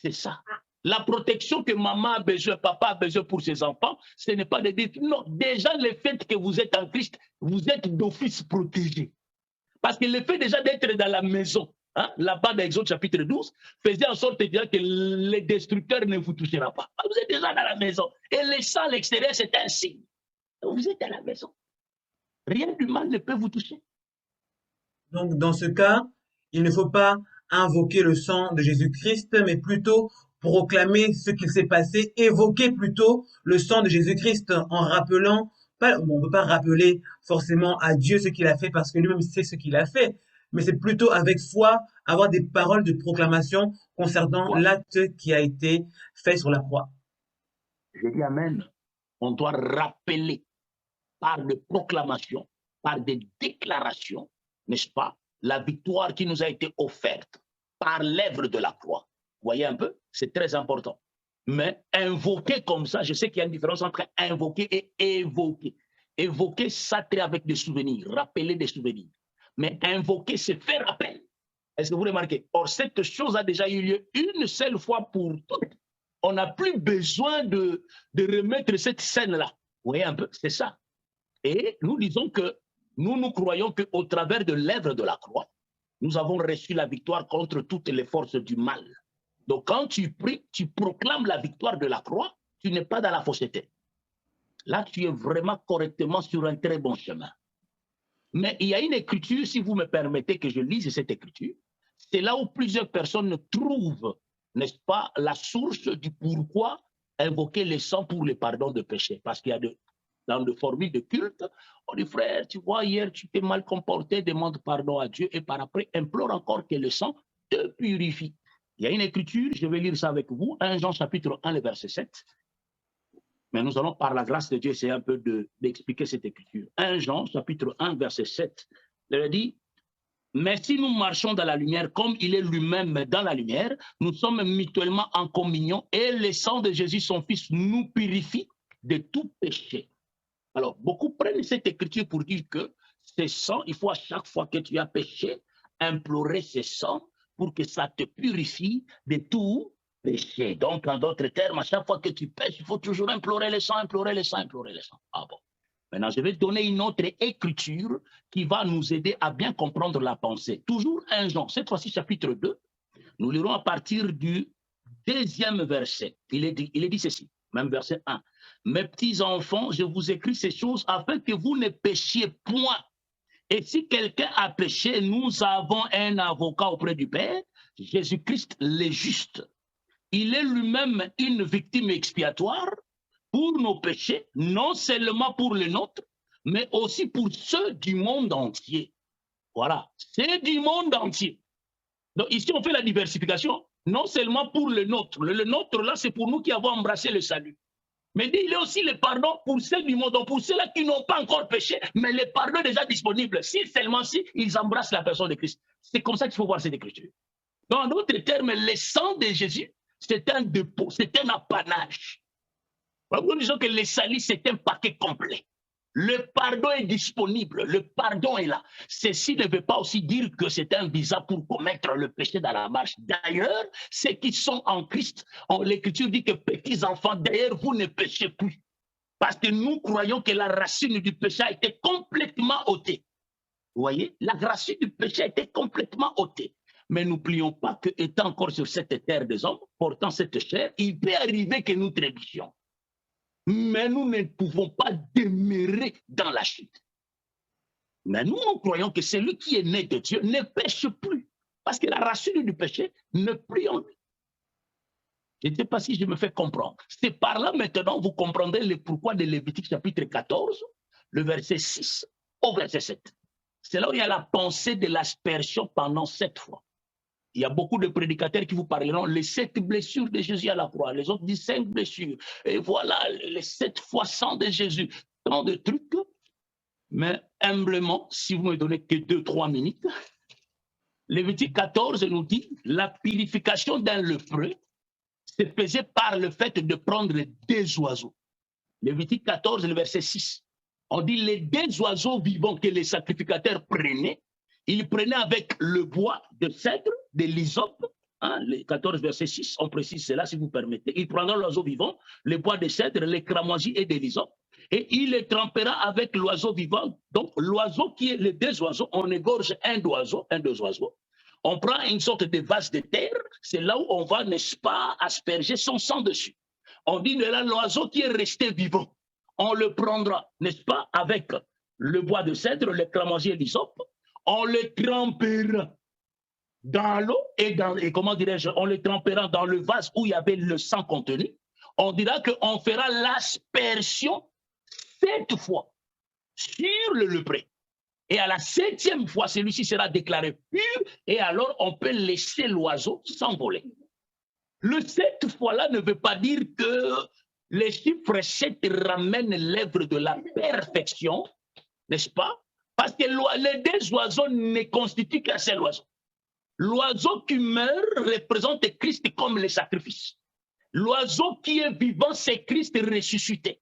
C'est ça. La protection que maman a besoin, papa a besoin pour ses enfants, ce n'est pas de dire, non, déjà le fait que vous êtes en Christ, vous êtes d'office protégé. Parce que le fait déjà d'être dans la maison, hein, là-bas dans Exode chapitre 12, faisait en sorte de dire que le destructeur ne vous touchera pas. Vous êtes déjà dans la maison. Et le sang à l'extérieur, c'est un signe. Vous êtes à la maison. Rien du mal ne peut vous toucher. Donc, dans ce cas, il ne faut pas invoquer le sang de Jésus-Christ, mais plutôt proclamer ce qu'il s'est passé, évoquer plutôt le sang de Jésus-Christ en rappelant, on ne peut pas rappeler forcément à Dieu ce qu'il a fait parce que lui-même sait ce qu'il a fait, mais c'est plutôt avec foi avoir des paroles de proclamation concernant l'acte qui a été fait sur la croix. Je dis amen. On doit rappeler par des proclamations, par des déclarations, n'est-ce pas, la victoire qui nous a été offerte par l'œuvre de la croix. Vous voyez un peu? C'est très important. Mais invoquer comme ça, je sais qu'il y a une différence entre invoquer et évoquer. Évoquer, ça traite avec des souvenirs, rappeler des souvenirs. Mais invoquer, c'est faire appel. Est-ce que vous remarquez? Or, cette chose a déjà eu lieu une seule fois pour toutes. On n'a plus besoin de remettre cette scène-là. Vous voyez un peu? C'est ça. Et nous disons que nous croyons qu'au travers de l'œuvre de la croix, nous avons reçu la victoire contre toutes les forces du mal. Donc, quand tu pries, tu proclames la victoire de la croix, tu n'es pas dans la fausseté. Là, tu es vraiment correctement sur un très bon chemin. Mais il y a une écriture, si vous me permettez que je lise cette écriture, c'est là où plusieurs personnes trouvent, n'est-ce pas, la source du pourquoi invoquer le sang pour le pardon de péché. Parce qu'il y a dans les formules de culte, on dit, frère, tu vois, hier, tu t'es mal comporté, demande pardon à Dieu et par après, implore encore que le sang te purifie. Il y a une écriture, je vais lire ça avec vous, 1 Jean chapitre 1, le verset 7. Mais nous allons, par la grâce de Dieu, essayer un peu d'expliquer cette écriture. 1 Jean chapitre 1, verset 7. Il dit, mais si nous marchons dans la lumière, comme il est lui-même dans la lumière, nous sommes mutuellement en communion et le sang de Jésus, son Fils, nous purifie de tout péché. Alors, beaucoup prennent cette écriture pour dire que ce sang, il faut à chaque fois que tu as péché, implorer ce sang pour que ça te purifie de tout péché. Donc, en d'autres termes, à chaque fois que tu pêches, il faut toujours implorer le sang, implorer le sang, implorer le sang. Ah bon. Maintenant, je vais donner une autre écriture qui va nous aider à bien comprendre la pensée. Toujours 1 Jean, cette fois-ci chapitre 2, nous lirons à partir du 2e verset. Il est dit ceci, même verset 1. Mes petits enfants, je vous écris ces choses afin que vous ne péchiez point. Et si quelqu'un a péché, nous avons un avocat auprès du Père, Jésus-Christ le juste. Il est lui-même une victime expiatoire pour nos péchés, non seulement pour les nôtres, mais aussi pour ceux du monde entier. Voilà, c'est du monde entier. Donc ici, on fait la diversification, non seulement pour le nôtre. Le nôtre, là, c'est pour nous qui avons embrassé le salut. Mais il y a aussi le pardon pour ceux du monde, donc pour ceux-là qui n'ont pas encore péché, mais le pardon est déjà disponible, si seulement si ils embrassent la personne de Christ. C'est comme ça qu'il faut voir cette écriture. Donc, en d'autres termes, le sang de Jésus, c'est un dépôt, c'est un apanage. Nous disons que le salut, c'est un paquet complet. Le pardon est disponible, le pardon est là. Ceci ne veut pas aussi dire que c'est un visa pour commettre le péché dans la marche. D'ailleurs, ceux qui sont en Christ, l'Écriture dit que petits enfants, d'ailleurs, vous ne péchez plus. Parce que nous croyons que la racine du péché a été complètement ôtée. Vous voyez, la racine du péché a été complètement ôtée. Mais n'oublions pas qu'étant encore sur cette terre des hommes, portant cette chair, il peut arriver que nous trébuchions. Mais nous ne pouvons pas demeurer dans la chute. Mais nous croyons que celui qui est né de Dieu ne pêche plus. Parce que la racine du péché ne plie en lui. Je ne sais pas si je me fais comprendre. C'est par là maintenant vous comprendrez le pourquoi de Lévitique chapitre 14, le verset 6 au verset 7. C'est là où il y a la pensée de l'aspersion pendant 7 fois. Il y a beaucoup de prédicateurs qui vous parleront les 7 blessures de Jésus à la croix, les autres disent 5 blessures. Et voilà, les 7 fois sang de Jésus. Tant de trucs. Mais humblement, si vous me donnez que 2-3 minutes, Lévitique 14 nous dit la purification d'un lépreux se faisait par le fait de prendre 2 oiseaux. Lévitique 14, le verset 6. On dit les 2 oiseaux vivants que les sacrificateurs prenaient. Il prenait avec le bois de cèdre, de l'hysope, hein, le 14 verset 6, on précise cela si vous permettez. Il prendra l'oiseau vivant, le bois de cèdre, les cramoisis et de l'hysope, et il les trempera avec l'oiseau vivant. Donc l'oiseau qui est les 2 oiseaux, on égorge un oiseau, on prend une sorte de vase de terre, c'est là où on va, n'est-ce pas, asperger son sang dessus. On dit là, l'oiseau qui est resté vivant, on le prendra, n'est-ce pas, avec le bois de cèdre, les cramoisis et l'hysope, on le trempera dans l'eau et comment dirais-je, on le trempera dans le vase où il y avait le sang contenu. On dira qu'on fera l'aspersion 7 fois sur le lépreux. Et à la 7e fois, celui-ci sera déclaré pur et alors on peut laisser l'oiseau s'envoler. Le 7 fois-là ne veut pas dire que les chiffres 7 ramènent l'œuvre de la perfection, n'est-ce pas? Parce que les 2 oiseaux ne constituent qu'un seul oiseau. L'oiseau qui meurt représente Christ comme le sacrifice. L'oiseau qui est vivant, c'est Christ ressuscité.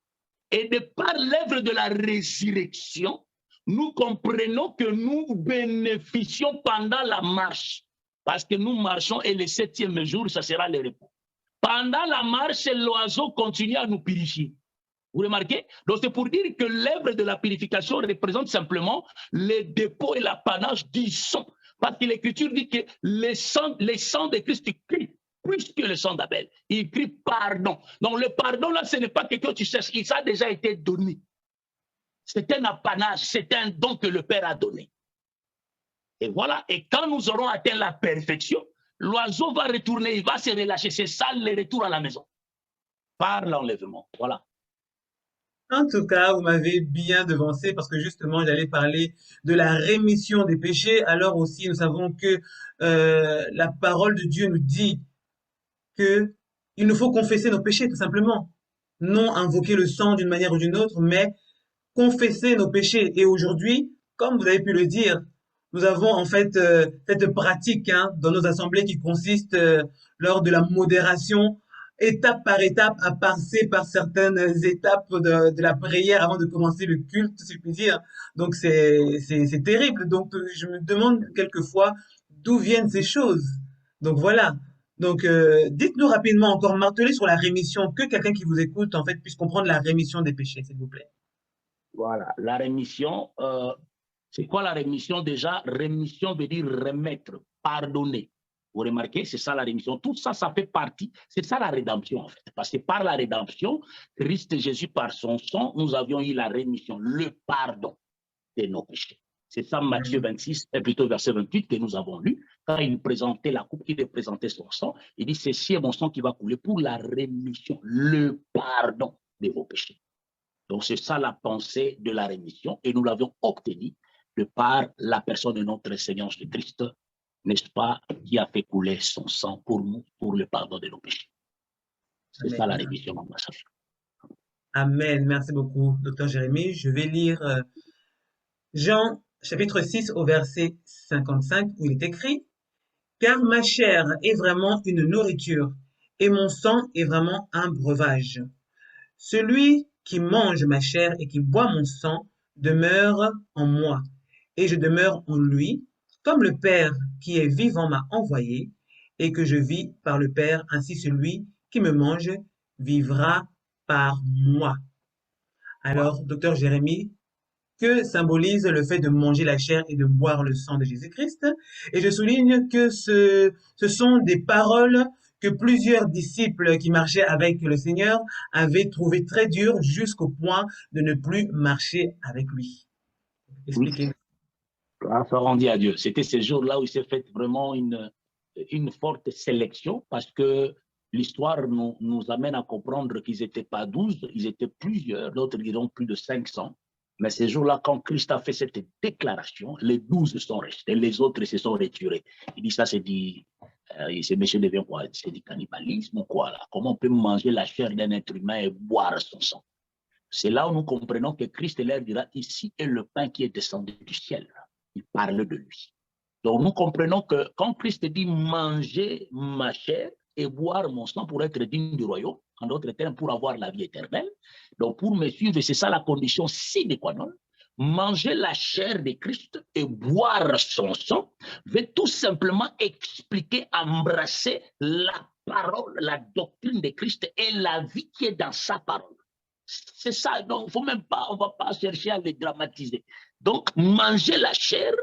Et de par l'œuvre de la résurrection, nous comprenons que nous bénéficions pendant la marche. Parce que nous marchons et le 7e jour, ça sera le repos. Pendant la marche, l'oiseau continue à nous purifier. Vous remarquez? Donc c'est pour dire que l'œuvre de la purification représente simplement le dépôt et l'apanage du sang. Parce que l'Écriture dit que le sang de Christ crie. plus que le sang d'Abel. Il crie pardon. Donc le pardon, là, ce n'est pas quelque chose que tu cherches. Il a déjà été donné. C'est un apanage, c'est un don que le Père a donné. Et voilà, et quand nous aurons atteint la perfection, l'oiseau va retourner, il va se relâcher. C'est ça le retour à la maison. Par l'enlèvement. Voilà. En tout cas, vous m'avez bien devancé parce que justement, j'allais parler de la rémission des péchés. Alors aussi, nous savons que la parole de Dieu nous dit que il nous faut confesser nos péchés, tout simplement. Non invoquer le sang d'une manière ou d'une autre, mais confesser nos péchés. Et aujourd'hui, comme vous avez pu le dire, nous avons en fait cette pratique hein, dans nos assemblées qui consiste lors de la modération, étape par étape, à passer par certaines étapes de la prière avant de commencer le culte, si je puis dire. Donc c'est terrible. Donc je me demande quelquefois d'où viennent ces choses. Donc voilà. Donc dites-nous rapidement encore, martelez sur la rémission, que quelqu'un qui vous écoute en fait puisse comprendre la rémission des péchés, s'il vous plaît. Voilà, la rémission, c'est quoi la rémission déjà? Rémission veut dire remettre, pardonner. Vous remarquez, c'est ça la rémission. Tout ça, ça fait partie, c'est ça la rédemption en fait. Parce que par la rédemption, Christ Jésus, par son sang, nous avions eu la rémission, le pardon de nos péchés. C'est ça Matthieu 26, et plutôt verset 28 que nous avons lu. Quand il présentait la coupe, il présentait son sang, il dit, ceci est mon sang qui va couler pour la rémission, le pardon de vos péchés. Donc, c'est ça la pensée de la rémission et nous l'avions obtenue de par la personne de notre Seigneur Jésus-Christ, n'est-ce pas, qui a fait couler son sang pour nous, pour le pardon de nos péchés. C'est ça la rémission, mon message. Amen. Merci beaucoup, docteur Jérémie. Je vais lire Jean chapitre 6 au verset 55 où il est écrit « Car ma chair est vraiment une nourriture et mon sang est vraiment un breuvage. Celui qui mange ma chair et qui boit mon sang demeure en moi, et je demeure en lui, comme le Père qui est vivant m'a envoyé, et que je vis par le Père, ainsi celui qui me mange vivra par moi. » Alors, docteur Jérémie, que symbolise le fait de manger la chair et de boire le sang de Jésus-Christ? Et je souligne que ce sont des paroles que plusieurs disciples qui marchaient avec le Seigneur avaient trouvées très dures jusqu'au point de ne plus marcher avec lui. Expliquez. Oui. Grâce rendue à Dieu. C'était ce jour-là où il s'est fait vraiment une forte sélection parce que l'histoire nous amène à comprendre qu'ils n'étaient pas 12, ils étaient plusieurs, d'autres diront plus de 500. Mais ce jour-là, quand Christ a fait cette déclaration, les 12 sont restés, les autres se sont retirés. Il dit ça, c'est dit, ce monsieur devient quoi? C'est du cannibalisme ou quoi là? Comment on peut manger la chair d'un être humain et boire son sang? C'est là où nous comprenons que Christ leur dira, ici est le pain qui est descendu du ciel. Il parle de lui. Donc nous comprenons que quand Christ dit manger ma chair et boire mon sang pour être digne du royaume, en d'autres termes pour avoir la vie éternelle, donc pour me suivre, c'est ça la condition sine qua non. Manger la chair de Christ et boire son sang veut tout simplement expliquer, embrasser la parole, la doctrine de Christ et la vie qui est dans sa parole. C'est ça, donc faut même pas, on ne va pas chercher à les dramatiser. Donc, manger la chair,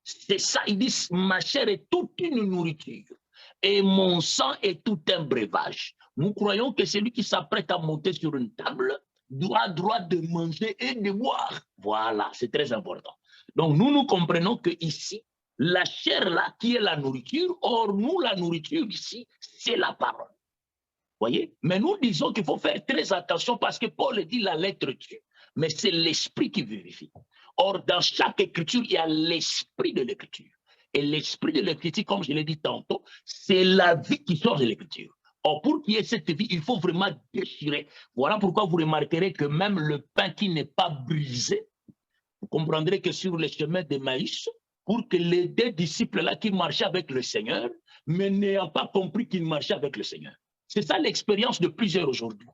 c'est ça, ils disent, ma chair est toute une nourriture et mon sang est tout un breuvage. Nous croyons que celui qui s'apprête à monter sur une table doit droit de manger et de boire. Voilà, c'est très important. Donc, nous comprenons que ici, la chair là, qui est la nourriture, or nous, la nourriture ici, c'est la parole. Voyez? Mais nous disons qu'il faut faire très attention parce que Paul dit la lettre tue, mais c'est l'esprit qui vérifie. Or, dans chaque écriture, il y a l'esprit de l'écriture. Et l'esprit de l'écriture, comme je l'ai dit tantôt, c'est la vie qui sort de l'écriture. Or, pour qu'il y ait cette vie, il faut vraiment déchirer. Voilà pourquoi vous remarquerez que même le pain qui n'est pas brisé, vous comprendrez que sur le chemin de Maïs, pour que les deux disciples-là qui marchaient avec le Seigneur, mais n'ayant pas compris qu'ils marchaient avec le Seigneur. C'est ça l'expérience de plusieurs aujourd'hui.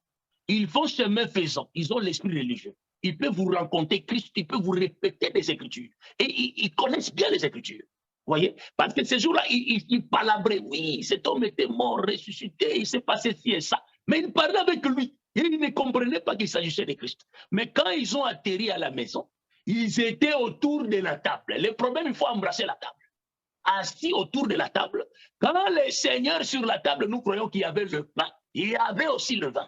Ils font chemin faisant, ils ont l'esprit religieux. Ils peuvent vous rencontrer Christ, ils peuvent vous répéter des Écritures. Et ils connaissent bien les Écritures. Voyez? Parce que ces jours-là, ils palabraient. Oui, cet homme était mort, ressuscité, il s'est passé ci et ça. Mais ils parlaient avec lui. Et ils ne comprenaient pas qu'il s'agissait de Christ. Mais quand ils ont atterri à la maison, ils étaient autour de la table. Le problème, il faut embrasser la table. assis autour de la table. Quand les seigneurs sur la table, nous croyons qu'il y avait le pain, il y avait aussi le vin.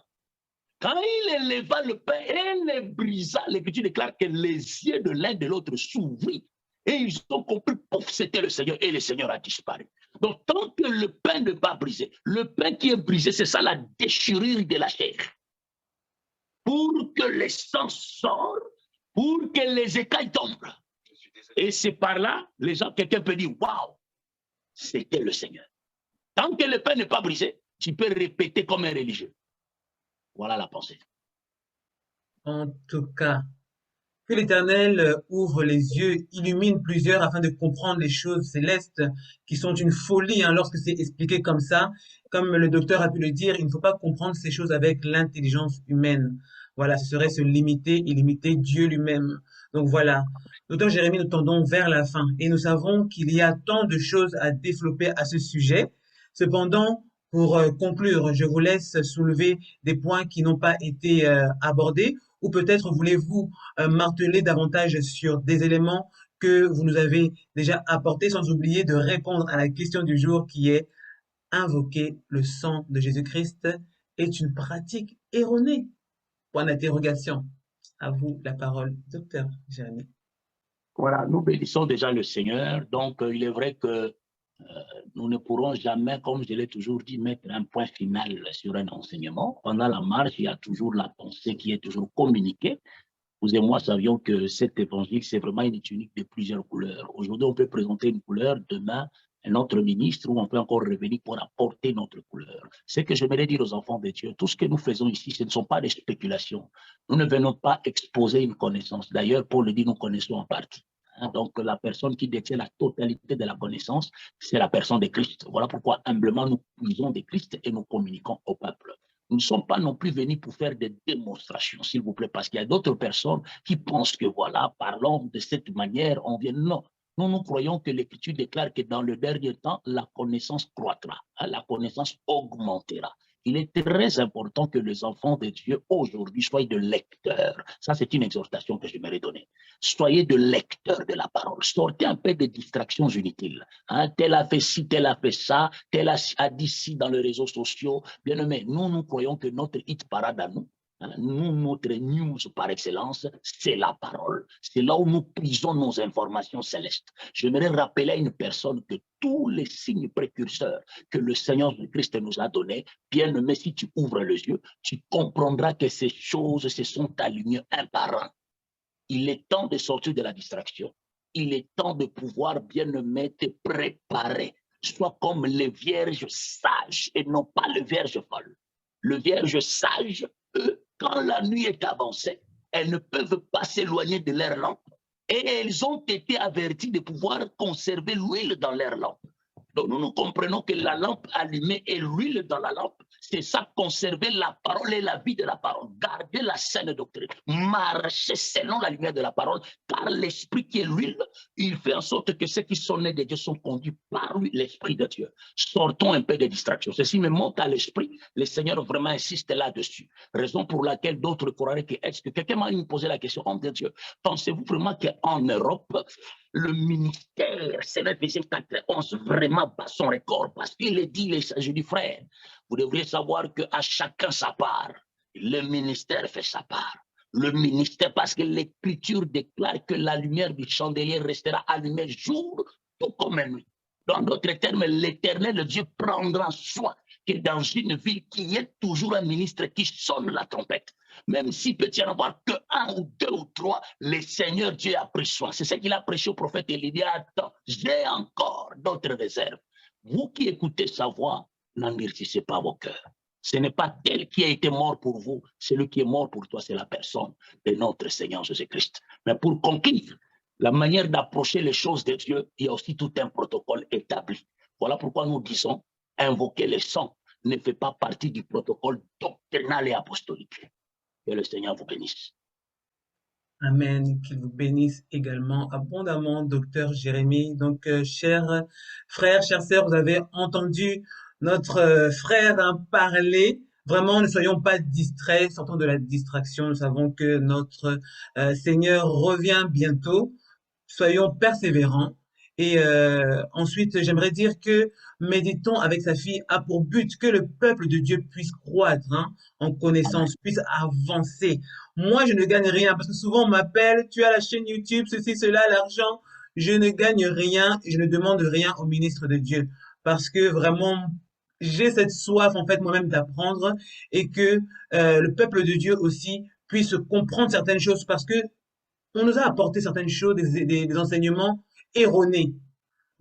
Quand il éleva le pain et les brisa, l'Écriture déclare que les yeux de l'un de l'autre s'ouvrirent. Et ils ont compris, pouf, c'était le Seigneur, et le Seigneur a disparu. Donc, tant que le pain n'est pas brisé, le pain qui est brisé, c'est ça la déchirure de la chair. Pour que les sangs sortent, pour que les écailles tombent. Et c'est par là, les gens, quelqu'un peut dire, waouh, c'était le Seigneur. Tant que le pain n'est pas brisé, tu peux répéter comme un religieux. Voilà la pensée. En tout cas, que l'Éternel ouvre les yeux, illumine plusieurs afin de comprendre les choses célestes qui sont une folie hein, lorsque c'est expliqué comme ça. Comme le docteur a pu le dire, il ne faut pas comprendre ces choses avec l'intelligence humaine. Voilà, ce serait se limiter et limiter Dieu lui-même. Donc voilà, docteur Jérémie, nous tendons vers la fin et nous savons qu'il y a tant de choses à développer à ce sujet. Cependant, pour conclure, je vous laisse soulever des points qui n'ont pas été abordés ou peut-être voulez-vous marteler davantage sur des éléments que vous nous avez déjà apportés, sans oublier de répondre à la question du jour qui est invoquer le sang de Jésus-Christ est une pratique erronée. Point d'interrogation. À vous la parole, docteur Jérémie. Voilà, nous bénissons déjà le Seigneur. Donc, il est vrai que nous ne pourrons jamais, comme je l'ai toujours dit, mettre un point final sur un enseignement. Pendant la marche, il y a toujours la pensée qui est toujours communiquée. Vous et moi savions que cet évangile, c'est vraiment une tunique de plusieurs couleurs. Aujourd'hui, on peut présenter une couleur, demain, un autre ministre, ou on peut encore revenir pour apporter notre couleur. Ce que j'aimerais dire aux enfants de Dieu, tout ce que nous faisons ici, ce ne sont pas des spéculations. Nous ne venons pas exposer une connaissance. D'ailleurs, Paul le dit, nous connaissons en partie. Donc, la personne qui détient la totalité de la connaissance, c'est la personne de Christ. Voilà pourquoi, humblement, nous puisons de Christ et nous communiquons au peuple. Nous ne sommes pas non plus venus pour faire des démonstrations, s'il vous plaît, parce qu'il y a d'autres personnes qui pensent que, voilà, parlons de cette manière, on vient. Non. Nous croyons que l'Écriture déclare que dans le dernier temps, la connaissance croîtra, la connaissance augmentera. Il est très important que les enfants de Dieu aujourd'hui soient de lecteurs. Ça, c'est une exhortation que j'aimerais donner. Soyez de lecteurs de la parole. Sortez un peu des distractions inutiles. Tel a fait ci, tel a fait ça, tel a dit ci dans les réseaux sociaux. Bien aimé, nous croyons que notre hit parade à nous, notre news par excellence, c'est la parole. C'est là où nous puisons nos informations célestes. J'aimerais rappeler à une personne que tous les signes précurseurs que le Seigneur Christ nous a donnés, bien aimé, si tu ouvres les yeux, tu comprendras que ces choses se sont alignées un par un. Il est temps de sortir de la distraction. Il est temps de pouvoir, bien aimé, te préparer. Sois comme les vierges sages et non pas les vierges folles. Les vierges sages, eux, quand la nuit est avancée, elles ne peuvent pas s'éloigner de leur lampe. Et elles ont été averties de pouvoir conserver l'huile dans leur lampe. Donc nous comprenons que la lampe allumée et l'huile dans la lampe, c'est ça, conserver la parole et la vie de la parole, garder la saine doctrine, marcher selon la lumière de la parole, car l'esprit qui est l'huile, il fait en sorte que ceux qui sont nés de Dieu sont conduits par lui, l'esprit de Dieu. Sortons un peu des distractions. Ceci me monte à l'esprit, le Seigneur vraiment insiste là-dessus. Raison pour laquelle d'autres croiraient que, est-ce que quelqu'un m'a posé la question, homme de Dieu, pensez-vous vraiment qu'en Europe, le ministère, c'est l'Éphésiens 4:11, vraiment bat son record, parce qu'il est dit, je dis frère, vous devriez savoir qu'à chacun sa part, le ministère fait sa part. Le ministère, parce que l'Écriture déclare que la lumière du chandelier restera allumée jour, tout comme nuit. Dans d'autres termes, l'Éternel Dieu prendra soin que dans une ville, qu'il y ait toujours un ministre qui sonne la trompette. Même s'il peut y en avoir que un ou deux ou trois, le Seigneur Dieu a pris soin. C'est ce qu'il a prêché au prophète Élie. Il dit, attends, j'ai encore d'autres réserves. Vous qui écoutez sa voix, n'endurcissez pas vos cœurs. Ce n'est pas tel qui a été mort pour vous. Celui qui est mort pour toi, c'est la personne de notre Seigneur Jésus-Christ. Mais pour conclure, la manière d'approcher les choses de Dieu, il y a aussi tout un protocole établi. Voilà pourquoi nous disons, invoquer le sang ne fait pas partie du protocole doctrinal et apostolique. Que le Seigneur vous bénisse. Amen. Qu'il vous bénisse également abondamment, docteur Jérémie. Donc, chers frères, chères sœurs, vous avez entendu notre frère parler. Vraiment, ne soyons pas distraits, sortons de la distraction. Nous savons que notre Seigneur revient bientôt. Soyons persévérants Et ensuite, j'aimerais dire que Méditons avec sa fille a pour but que le peuple de Dieu puisse croître hein, en Amen. connaissance, puisse avancer. Moi, je ne gagne rien parce que souvent on m'appelle, tu as la chaîne YouTube, ceci, cela, l'argent. Je ne gagne rien et je ne demande rien au ministre de Dieu parce que vraiment, j'ai cette soif en fait moi-même d'apprendre et que le peuple de Dieu aussi puisse comprendre certaines choses parce que on nous a apporté certaines choses, des enseignements erronés.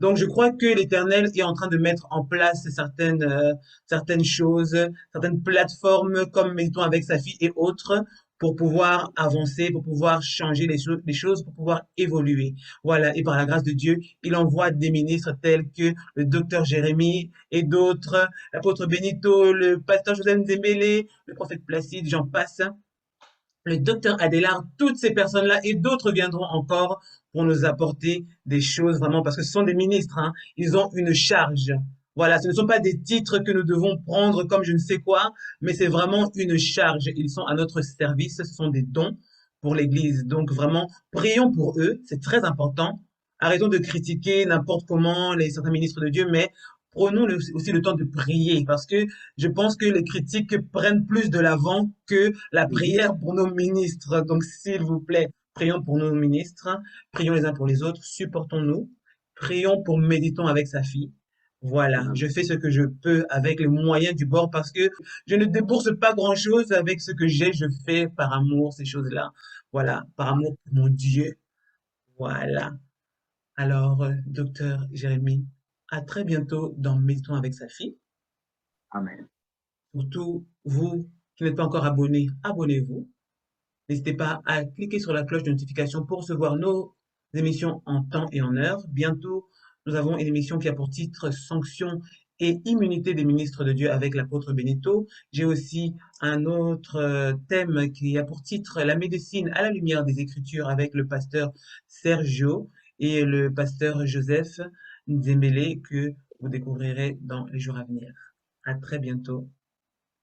Donc, je crois que l'Éternel est en train de mettre en place certaines choses, certaines plateformes comme mettons avec sa fille et autres pour pouvoir avancer, pour pouvoir changer les choses, pour pouvoir évoluer. Voilà. Et par la grâce de Dieu, il envoie des ministres tels que le docteur Jérémie et d'autres, l'apôtre Benito, le pasteur Joseph Ndembele, le prophète Placide, j'en passe, le docteur Adélard, toutes ces personnes-là et d'autres viendront encore pour nous apporter des choses vraiment, parce que ce sont des ministres, hein, ils ont une charge. Voilà, ce ne sont pas des titres que nous devons prendre comme je ne sais quoi, mais c'est vraiment une charge. Ils sont à notre service, ce sont des dons pour l'Église. Donc vraiment, prions pour eux, c'est très important. Arrêtons de critiquer n'importe comment les certains ministres de Dieu, mais prenons aussi le temps de prier, parce que je pense que les critiques prennent plus de l'avant que la Oui. prière pour nos ministres. Donc, s'il vous plaît, prions pour nos ministres, prions les uns pour les autres, supportons-nous, prions pour Méditons avec sa fille. Voilà, Amen. je fais ce que je peux avec les moyens du bord parce que je ne débourse pas grand-chose avec ce que j'ai, je fais par amour ces choses-là. Voilà, par amour pour mon Dieu. Voilà. Alors, docteur Jérémie, à très bientôt dans Méditons avec sa fille. Amen. Surtout, vous qui n'êtes pas encore abonné, abonnez-vous. N'hésitez pas à cliquer sur la cloche de notification pour recevoir nos émissions en temps et en heure. Bientôt, nous avons une émission qui a pour titre Sanctions et immunité des ministres de Dieu avec l'apôtre Benito. J'ai aussi un autre thème qui a pour titre La médecine à la lumière des Écritures avec le pasteur Sergio et le pasteur Joseph Nzembele que vous découvrirez dans les jours à venir. À très bientôt.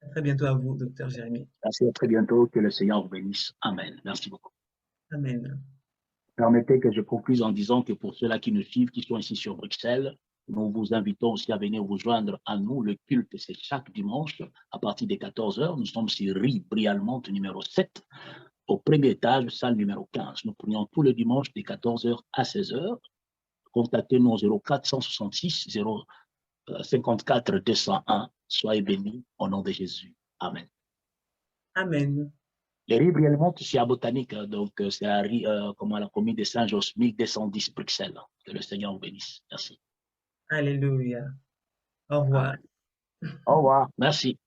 À très bientôt à vous, docteur Jérémy. Merci, à très bientôt. Que le Seigneur vous bénisse. Amen. Merci beaucoup. Amen. Permettez que je concluse en disant que pour ceux-là qui nous suivent, qui sont ici sur Bruxelles, nous vous invitons aussi à venir vous joindre à nous. Le culte, c'est chaque dimanche à partir des 14 h. Nous sommes sur rue Brie-Allemande numéro 7, au premier étage, salle numéro 15. Nous prions tous les dimanches de 14 h à 16 h. Contactez-nous au 0466 054 201. Soyez bénis au nom de Jésus. Amen. Amen. Les rues Brie-Allemande, c'est à Botanique, donc c'est à la commune de Saint-Jos, 1210 Bruxelles. Que le Seigneur vous bénisse. Merci. Alléluia. Au revoir. Amen. Au revoir. Merci.